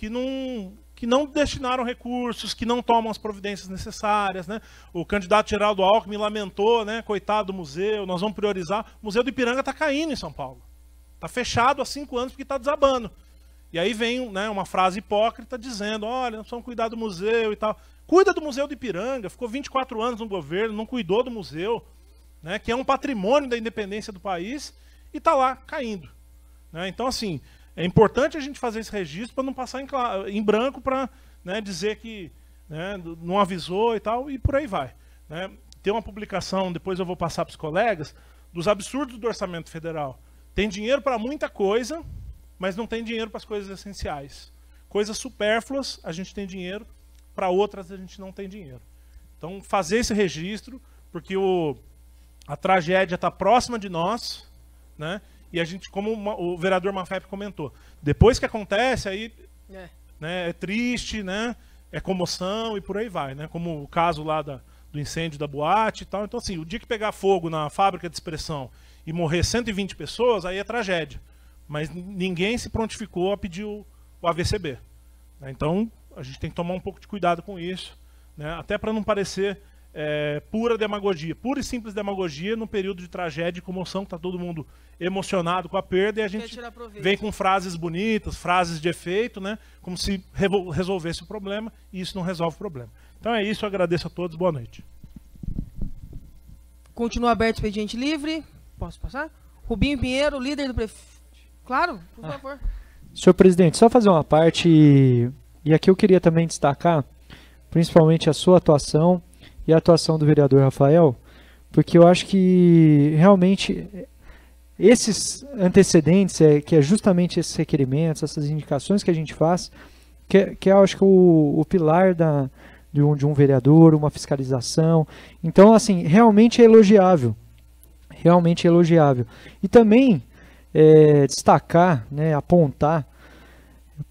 não destinaram recursos, que não tomam as providências necessárias, né? O candidato Geraldo Alckmin lamentou, né, coitado do museu, nós vamos priorizar. O Museu do Ipiranga está caindo em São Paulo. Está fechado há 5 anos porque está desabando. E aí vem, né, uma frase hipócrita dizendo, olha, nós precisamos cuidar do museu e tal. Cuida do Museu do Ipiranga, ficou 24 anos no governo, não cuidou do museu, né, que é um patrimônio da independência do país, e está lá caindo, né? Então, assim, é importante a gente fazer esse registro para não passar em branco para, né, dizer que, né, não avisou e tal, e por aí vai, né? Tem uma publicação, depois eu vou passar para os colegas, dos absurdos do orçamento federal. Tem dinheiro para muita coisa, mas não tem dinheiro para as coisas essenciais. Coisas supérfluas, a gente tem dinheiro, para outras a gente não tem dinheiro. Então, fazer esse registro, porque a tragédia está próxima de nós, né? E a gente, como o vereador Mafep comentou, depois que acontece, aí né, é triste, né? É comoção e por aí vai, né? Como o caso lá do incêndio da boate e tal. Então, assim, o dia que pegar fogo na fábrica de expressão e morrer 120 pessoas, aí é tragédia. Mas ninguém se prontificou a pedir o AVCB. Né? Então, a gente tem que tomar um pouco de cuidado com isso, né? Até para não parecer pura demagogia, pura e simples demagogia no período de tragédia e comoção, que está todo mundo emocionado com a perda, e a gente vem com frases bonitas, frases de efeito, né? Como se resolvesse o problema, e isso não resolve o problema. Então é isso, eu agradeço a todos, boa noite. Continua aberto o expediente livre. Posso passar? Rubinho Pinheiro, líder do prefeito. Claro, por favor. Senhor presidente, só fazer uma parte, e aqui eu queria também destacar, principalmente a sua atuação e a atuação do vereador Rafael, porque eu acho que realmente esses antecedentes, que é justamente esses requerimentos, essas indicações que a gente faz, que eu acho que o pilar de um vereador, uma fiscalização. Então, assim, realmente é elogiável. Realmente é elogiável. E também destacar, né, apontar,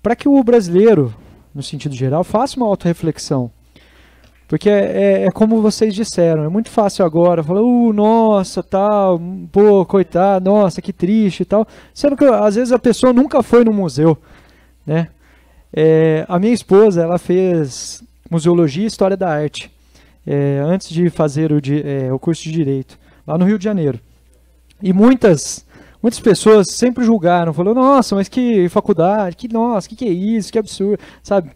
para que o brasileiro, no sentido geral, faça uma autorreflexão. Porque é como vocês disseram, é muito fácil agora falar, nossa, tal, pô, coitado, nossa, que triste e tal. Sendo que às vezes a pessoa nunca foi no museu, né? A minha esposa, ela fez museologia e história da arte, antes de fazer o curso de direito, lá no Rio de Janeiro. E muitas pessoas sempre julgaram, falaram, nossa, mas que faculdade, nossa, que é isso, que absurdo, sabe?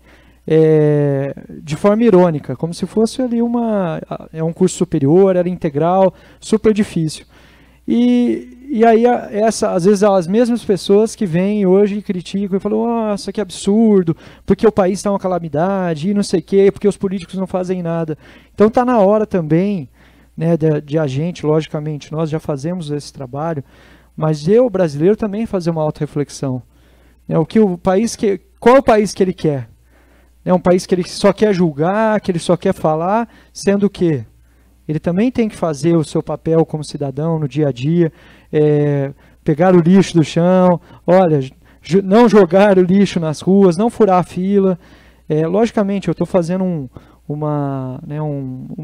De forma irônica, como se fosse ali um curso superior, era integral, super difícil. E aí, às vezes, as mesmas pessoas que vêm hoje e criticam e falam, nossa, que absurdo, porque o país está uma calamidade, e não sei o quê, porque os políticos não fazem nada. Então está na hora também, né, de a gente, logicamente, nós já fazemos esse trabalho, mas o brasileiro também fazer uma autorreflexão. Né, qual é o país que ele quer? É um país que ele só quer julgar, que ele só quer falar, sendo que ele também tem que fazer o seu papel como cidadão no dia a dia, pegar o lixo do chão, olha, não jogar o lixo nas ruas, não furar a fila. Logicamente, eu estou fazendo uma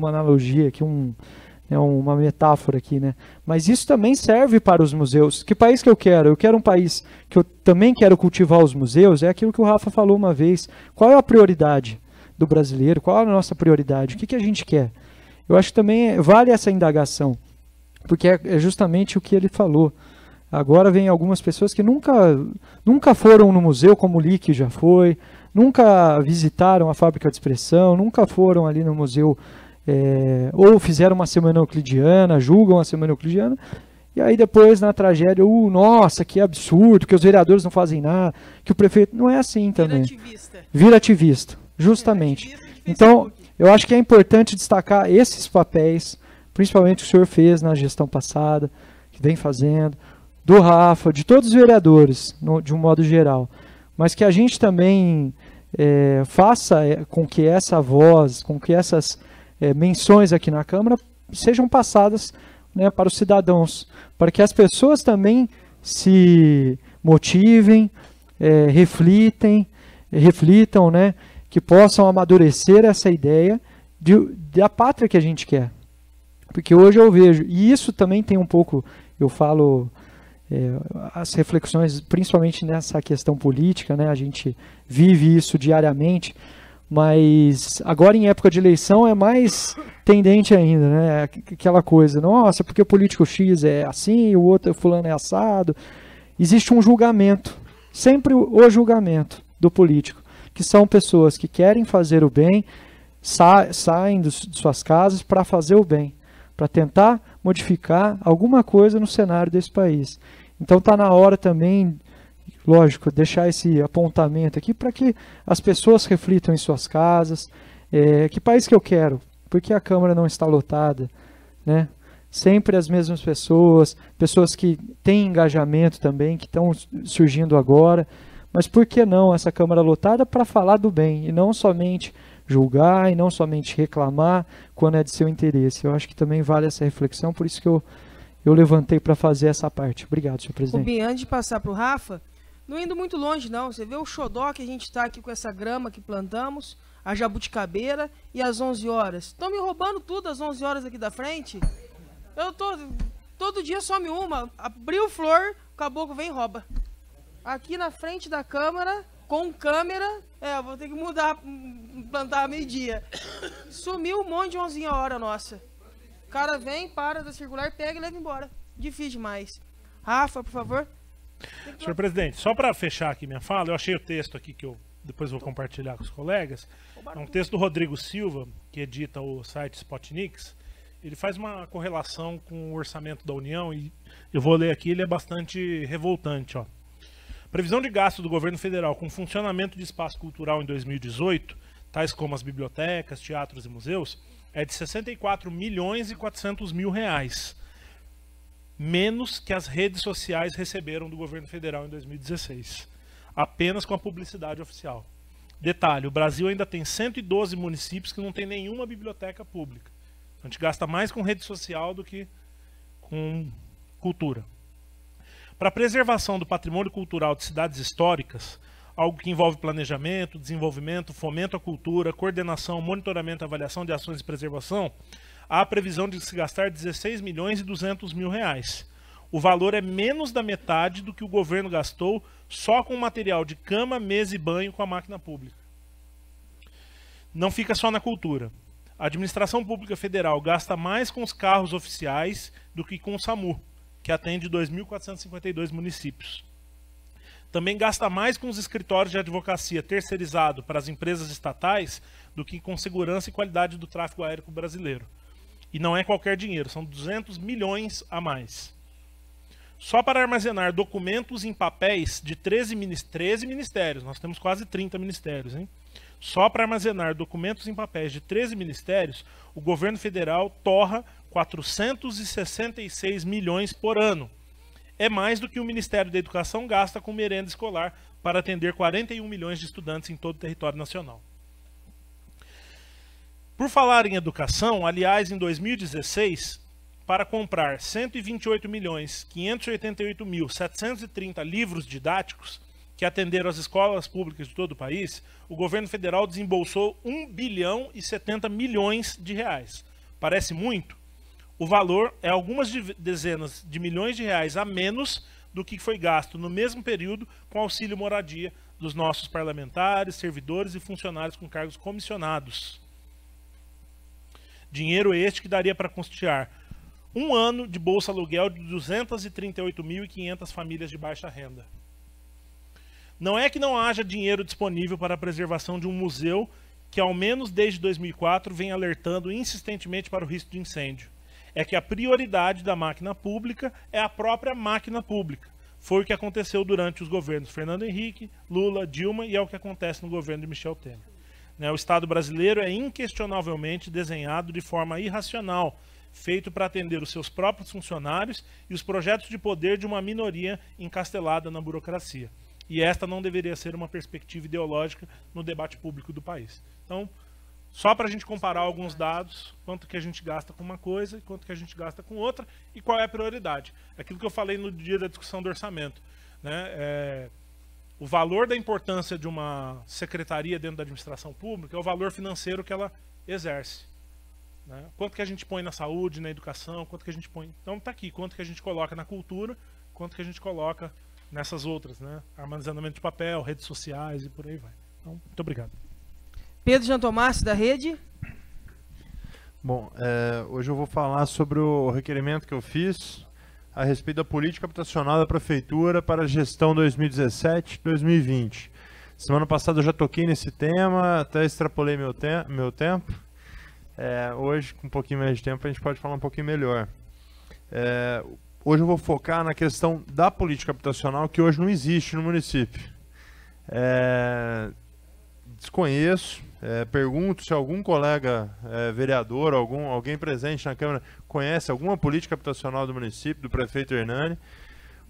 analogia aqui, uma metáfora aqui, né? Mas isso também serve para os museus. Que país que eu quero? Eu quero um país que eu também quero cultivar os museus. É aquilo que o Rafa falou uma vez. Qual é a prioridade do brasileiro? Qual é a nossa prioridade? O que a gente quer? Eu acho que também vale essa indagação, porque é justamente o que ele falou. Agora vem algumas pessoas que nunca foram no museu, como o Lick já foi, nunca visitaram a fábrica de expressão, nunca foram ali no museu, ou fizeram uma semana euclidiana, julgam a semana euclidiana, e aí depois na tragédia, nossa, que absurdo, que os vereadores não fazem nada, que o prefeito... Não é assim também. Vira ativista, justamente. Então, eu acho que é importante destacar esses papéis, principalmente o que o senhor fez na gestão passada, que vem fazendo, do Rafa, de todos os vereadores, de um modo geral, mas que a gente também faça com que essa voz, com que essas menções aqui na Câmara sejam passadas, né, para os cidadãos, para que as pessoas também se motivem, reflitam, né, que possam amadurecer essa ideia da pátria que a gente quer. Porque hoje eu vejo, e isso também tem um pouco, eu falo, as reflexões, principalmente nessa questão política, né, a gente vive isso diariamente, mas agora em época de eleição é mais tendente ainda, né? Aquela coisa, nossa, porque o político X é assim, o outro fulano é assado. Existe um julgamento, sempre o julgamento do político, que são pessoas que querem fazer o bem, saem de suas casas para fazer o bem, para tentar modificar alguma coisa no cenário desse país. Então está na hora também, lógico, deixar esse apontamento aqui para que as pessoas reflitam em suas casas. Que país que eu quero? Por que a Câmara não está lotada? Né? Sempre as mesmas pessoas que têm engajamento também, que estão surgindo agora. Mas por que não essa Câmara lotada para falar do bem e não somente julgar e não somente reclamar quando é de seu interesse. Eu acho que também vale essa reflexão, por isso que eu levantei para fazer essa parte. Obrigado, senhor presidente. Rubinho, antes de passar para o Rafa, não indo muito longe não, você vê o xodó que a gente está aqui com essa grama que plantamos, a jabuticabeira e às 11 horas. Estão me roubando tudo às 11 horas aqui da frente. Todo dia some uma, abriu flor, o caboclo vem e rouba. Aqui na frente da câmara, com câmera, vou ter que mudar, plantar meio-dia. Sumiu um monte de 11 hora nossa. O cara vem, para da circular, pega e leva embora. Difícil demais. Rafa, por favor. Senhor presidente, só para fechar aqui minha fala, eu achei o texto aqui que eu depois vou compartilhar com os colegas. É um texto do Rodrigo Silva, que edita o site Spotnix. Ele faz uma correlação com o orçamento da União e eu vou ler aqui, ele é bastante revoltante. Ó. Previsão de gasto do governo federal com funcionamento de espaço cultural em 2018, tais como as bibliotecas, teatros e museus, é de 64 milhões e 400 mil reais, menos que as redes sociais receberam do governo federal em 2016, apenas com a publicidade oficial. Detalhe, o Brasil ainda tem 112 municípios que não tem nenhuma biblioteca pública. A gente gasta mais com rede social do que com cultura. Para a preservação do patrimônio cultural de cidades históricas, algo que envolve planejamento, desenvolvimento, fomento à cultura, coordenação, monitoramento e avaliação de ações de preservação, há a previsão de se gastar 16 milhões e 200 mil reais. O valor é menos da metade do que o governo gastou só com material de cama, mesa e banho com a máquina pública. Não fica só na cultura. A administração pública federal gasta mais com os carros oficiais do que com o SAMU, que atende 2.452 municípios. Também gasta mais com os escritórios de advocacia terceirizado para as empresas estatais do que com segurança e qualidade do tráfego aéreo brasileiro. E não é qualquer dinheiro, são 200 milhões a mais. Só para armazenar documentos em papéis de 13 ministérios, nós temos quase 30 ministérios, hein? Só para armazenar documentos em papéis de 13 ministérios, o governo federal torra 466 milhões por ano. É mais do que o Ministério da Educação gasta com merenda escolar para atender 41 milhões de estudantes em todo o território nacional. Por falar em educação, aliás, em 2016, para comprar 128.588.730 livros didáticos que atenderam às escolas públicas de todo o país, o governo federal desembolsou 1 bilhão e 70 milhões de reais. Parece muito? O valor é algumas dezenas de milhões de reais a menos do que foi gasto no mesmo período com auxílio moradia dos nossos parlamentares, servidores e funcionários com cargos comissionados. Dinheiro este que daria para custear um ano de bolsa aluguel de 238.500 famílias de baixa renda. Não é que não haja dinheiro disponível para a preservação de um museu que, ao menos desde 2004, vem alertando insistentemente para o risco de incêndio. É que a prioridade da máquina pública é a própria máquina pública. Foi o que aconteceu durante os governos Fernando Henrique, Lula, Dilma e é o que acontece no governo de Michel Temer. O Estado brasileiro é inquestionavelmente desenhado de forma irracional, feito para atender os seus próprios funcionários e os projetos de poder de uma minoria encastelada na burocracia. E esta não deveria ser uma perspectiva ideológica no debate público do país. Então, só para a gente comparar alguns dados, quanto que a gente gasta com uma coisa e quanto que a gente gasta com outra e qual é a prioridade. Aquilo que eu falei no dia da discussão do orçamento. O valor da importância de uma secretaria dentro da administração pública é o valor financeiro que ela exerce. Quanto que a gente põe na saúde, na educação, quanto que a gente põe... Então está aqui, quanto que a gente coloca na cultura, quanto que a gente coloca nessas outras, armazenamento de papel, redes sociais e por aí vai. Então, muito obrigado. Pedro Jean Tomás, da Rede. Bom, hoje eu vou falar sobre o requerimento que eu fiz a respeito da política habitacional da Prefeitura para a gestão 2017-2020. Semana passada eu já toquei nesse tema, até extrapolei meu tempo. Hoje, com um pouquinho mais de tempo, a gente pode falar um pouquinho melhor. Hoje eu vou focar na questão da política habitacional que hoje não existe no município. Desconheço, pergunto se algum colega vereador, alguém presente na Câmara conhece alguma política habitacional do município, do prefeito Hernani,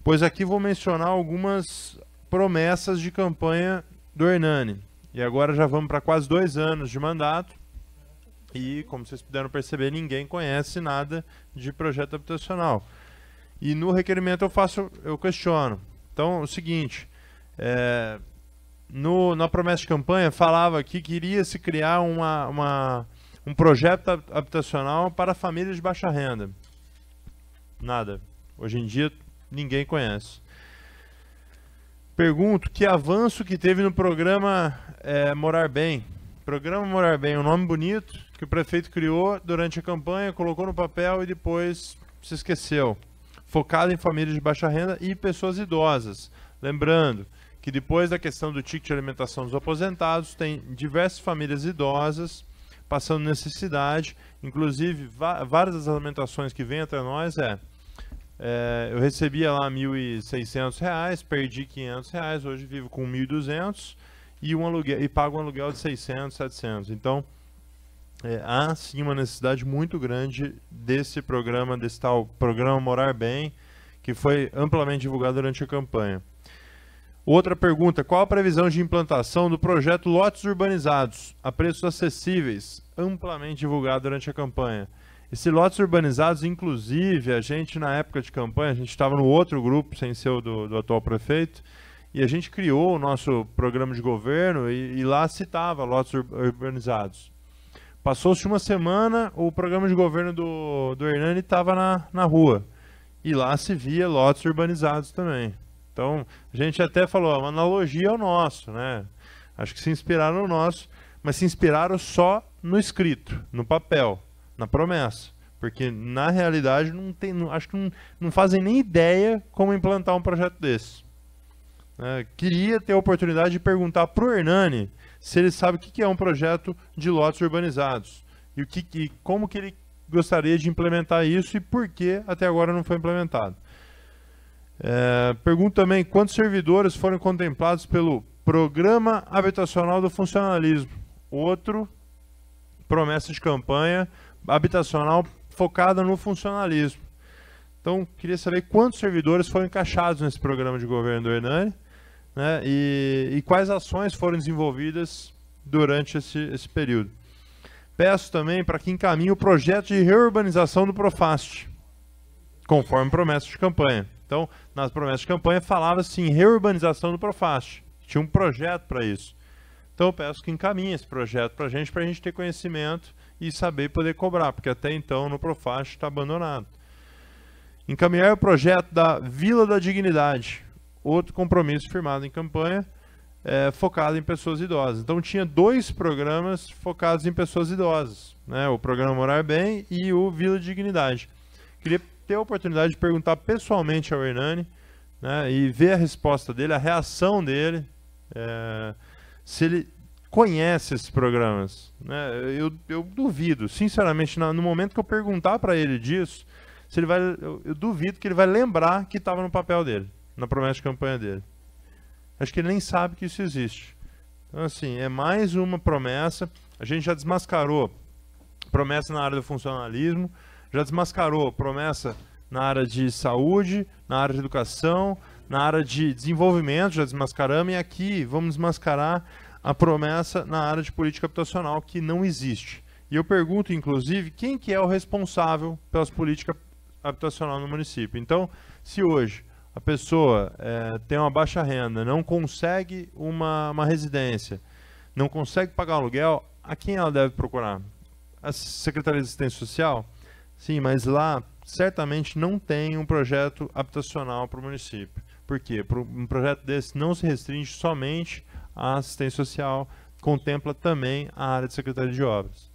pois aqui vou mencionar algumas promessas de campanha do Hernani. E agora já vamos para quase 2 anos de mandato. E, como vocês puderam perceber, ninguém conhece nada de projeto habitacional. E no requerimento eu questiono. Então, é o seguinte, na promessa de campanha falava que queria se criar um projeto habitacional para famílias de baixa renda. Nada. Hoje em dia, ninguém conhece. Pergunto que avanço que teve no programa Morar Bem. Programa Morar Bem, um nome bonito que o prefeito criou durante a campanha, colocou no papel e depois se esqueceu. Focado em famílias de baixa renda e pessoas idosas. Lembrando que depois da questão do ticket de alimentação dos aposentados, tem diversas famílias idosas passando necessidade, inclusive várias das alimentações que vêm até nós eu recebia lá R$ 1.600, perdi R$ 500, hoje vivo com R$ 1.200 e pago um aluguel de 600, 700. Então, há sim uma necessidade muito grande desse programa, desse tal programa Morar Bem, que foi amplamente divulgado durante a campanha. Outra pergunta, qual a previsão de implantação do projeto Lotes Urbanizados a preços acessíveis, amplamente divulgado durante a campanha? Esse Lotes Urbanizados, inclusive, a gente na época de campanha, a gente estava no outro grupo, sem ser o do atual prefeito, e a gente criou o nosso programa de governo e lá citava Lotes Urbanizados. Passou-se uma semana, o programa de governo do Hernani estava na rua, e lá se via Lotes Urbanizados também. Então, a gente até falou, uma analogia ao nosso, né? Acho que se inspiraram no nosso, mas se inspiraram só no escrito, no papel, na promessa. Porque, na realidade, acho que não fazem nem ideia como implantar um projeto desse. Queria ter a oportunidade de perguntar para o Hernani se ele sabe o que é um projeto de lotes urbanizados. E como que ele gostaria de implementar isso e por que até agora não foi implementado. Pergunto também quantos servidores foram contemplados pelo Programa Habitacional do Funcionalismo. Outro promessa de campanha habitacional focada no funcionalismo. Então, queria saber quantos servidores foram encaixados nesse programa de governo do Hernani, né, e quais ações foram desenvolvidas durante esse período. Peço também para que encaminhe o projeto de reurbanização do Profast, conforme promessa de campanha. Então, nas promessas de campanha falava-se em reurbanização do Profast. Tinha um projeto para isso. Então, eu peço que encaminhe esse projeto para a gente ter conhecimento e saber poder cobrar, porque até então no Profast está abandonado. Encaminhar o projeto da Vila da Dignidade, outro compromisso firmado em campanha, focado em pessoas idosas. Então, tinha 2 programas focados em pessoas idosas, né? O programa Morar Bem e o Vila da Dignidade. Queria ter a oportunidade de perguntar pessoalmente ao Hernani, né, e ver a resposta dele, a reação dele, se ele conhece esses programas, né? Eu duvido, sinceramente, no momento que eu perguntar para ele disso, se ele vai, eu duvido que ele vai lembrar que estava no papel dele, na promessa de campanha dele. Acho que ele nem sabe que isso existe. Então, assim, é mais uma promessa. A gente já desmascarou promessa na área do funcionalismo, já desmascarou promessa na área de saúde, na área de educação, na área de desenvolvimento, já desmascaramos, e aqui vamos desmascarar a promessa na área de política habitacional, que não existe. E eu pergunto, inclusive, quem que é o responsável pelas políticas habitacionais no município. Então, se hoje a pessoa tem uma baixa renda, não consegue uma residência, não consegue pagar um aluguel, a quem ela deve procurar? A Secretaria de Assistência Social? Sim, mas lá certamente não tem um projeto habitacional para o município. Por quê? Um projeto desse não se restringe somente à assistência social, contempla também a área de Secretaria de Obras,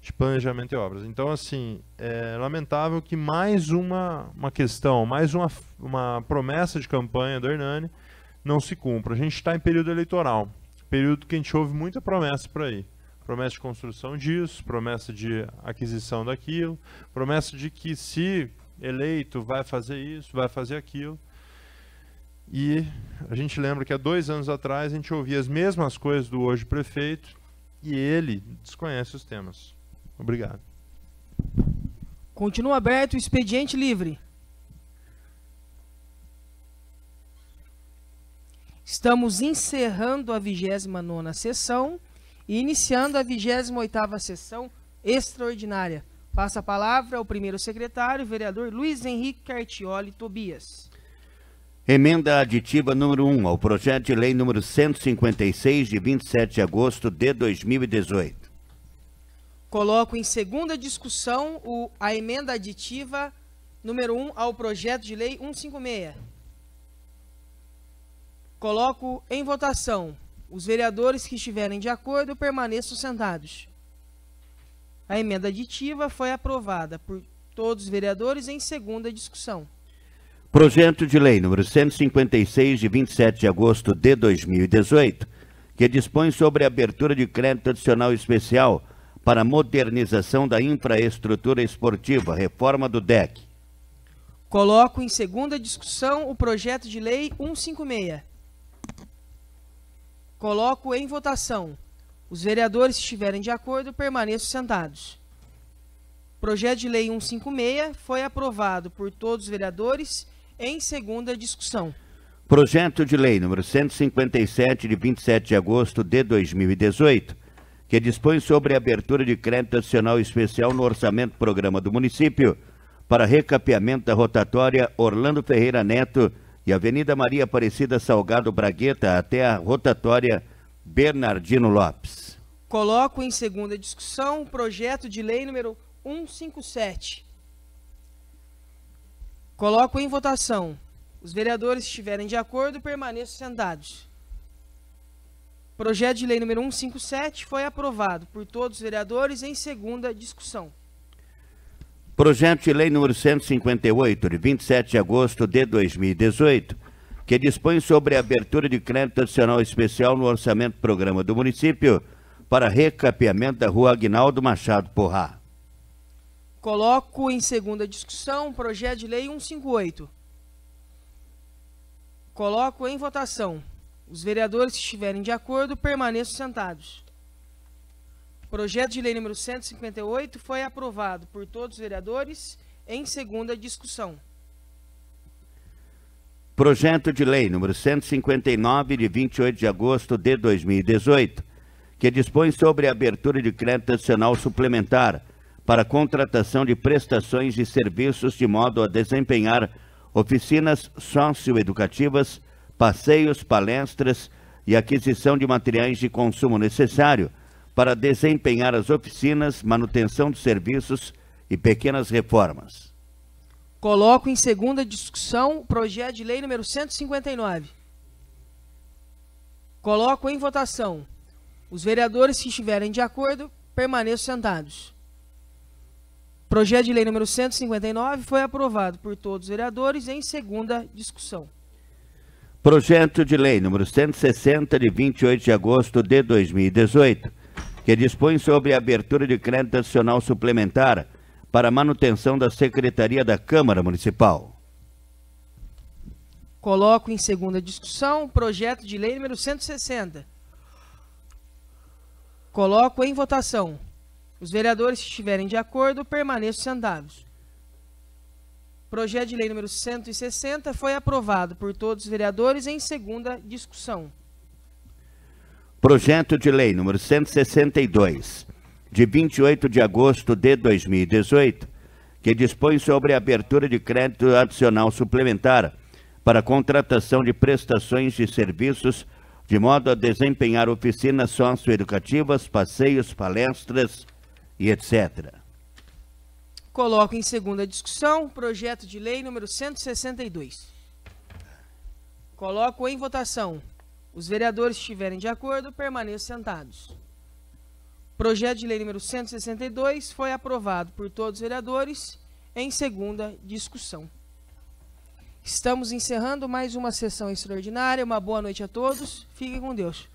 de Planejamento e Obras. Então, assim, é lamentável que mais uma questão, mais uma promessa de campanha do Hernani não se cumpra. A gente está em período eleitoral, período que a gente ouve muita promessa por aí. Promessa de construção disso, promessa de aquisição daquilo, promessa de que se eleito vai fazer isso, vai fazer aquilo. E a gente lembra que há 2 anos atrás a gente ouvia as mesmas coisas do hoje prefeito e ele desconhece os temas. Obrigado. Continua aberto o expediente livre. Estamos encerrando a 29ª sessão e iniciando a 28ª sessão extraordinária. Passa a palavra ao primeiro secretário, vereador Luiz Henrique Cartioli Tobias. Emenda aditiva número 1 ao projeto de lei número 156, de 27 de agosto de 2018. Coloco em segunda discussão a emenda aditiva número 1 ao projeto de lei 156. Coloco em votação. Os vereadores que estiverem de acordo permaneçam sentados. A emenda aditiva foi aprovada por todos os vereadores em segunda discussão. Projeto de lei número 156, de 27 de agosto de 2018, que dispõe sobre a abertura de crédito adicional especial para a modernização da infraestrutura esportiva, reforma do DEC. Coloco em segunda discussão o projeto de lei 156. Coloco em votação. Os vereadores que estiverem de acordo permaneçam sentados. Projeto de lei 156 foi aprovado por todos os vereadores em segunda discussão. Projeto de lei número 157, de 27 de agosto de 2018, que dispõe sobre a abertura de crédito adicional especial no orçamento programa do município para recapeamento da rotatória Orlando Ferreira Neto e Avenida Maria Aparecida Salgado Bragueta até a rotatória Bernardino Lopes. Coloco em segunda discussão o projeto de lei número 157. Coloco em votação. Os vereadores que estiverem de acordo permaneçam sentados. Projeto de lei número 157 foi aprovado por todos os vereadores em segunda discussão. Projeto de lei número 158, de 27 de agosto de 2018, que dispõe sobre a abertura de crédito adicional especial no orçamento programa do município para recapeamento da rua Aguinaldo Machado Porrá. Coloco em segunda discussão o projeto de lei 158. Coloco em votação. Os vereadores que estiverem de acordo permaneçam sentados. Projeto de lei número 158 foi aprovado por todos os vereadores em segunda discussão. Projeto de lei número 159, de 28 de agosto de 2018, que dispõe sobre a abertura de crédito adicional suplementar para contratação de prestações de serviços de modo a desempenhar oficinas socioeducativas, passeios, palestras e aquisição de materiais de consumo necessário para desempenhar as oficinas, manutenção de serviços e pequenas reformas. Coloco em segunda discussão o projeto de lei número 159. Coloco em votação. Os vereadores que estiverem de acordo permaneçam sentados. Projeto de lei número 159 foi aprovado por todos os vereadores em segunda discussão. Projeto de lei número 160, de 28 de agosto de 2018, que dispõe sobre a abertura de crédito adicional suplementar para a manutenção da Secretaria da Câmara Municipal. Coloco em segunda discussão o projeto de lei número 160. Coloco em votação. Os vereadores que estiverem de acordo permaneçam sentados. Projeto de lei número 160 foi aprovado por todos os vereadores em segunda discussão. Projeto de lei número 162, de 28 de agosto de 2018, que dispõe sobre a abertura de crédito adicional suplementar para a contratação de prestações de serviços de modo a desempenhar oficinas socioeducativas, passeios, palestras e etc. Coloco em segunda discussão o projeto de lei número 162. Coloco em votação. Os vereadores que estiverem de acordo permaneçam sentados. Projeto de lei número 162 foi aprovado por todos os vereadores em segunda discussão. Estamos encerrando mais uma sessão extraordinária. Uma boa noite a todos. Fiquem com Deus.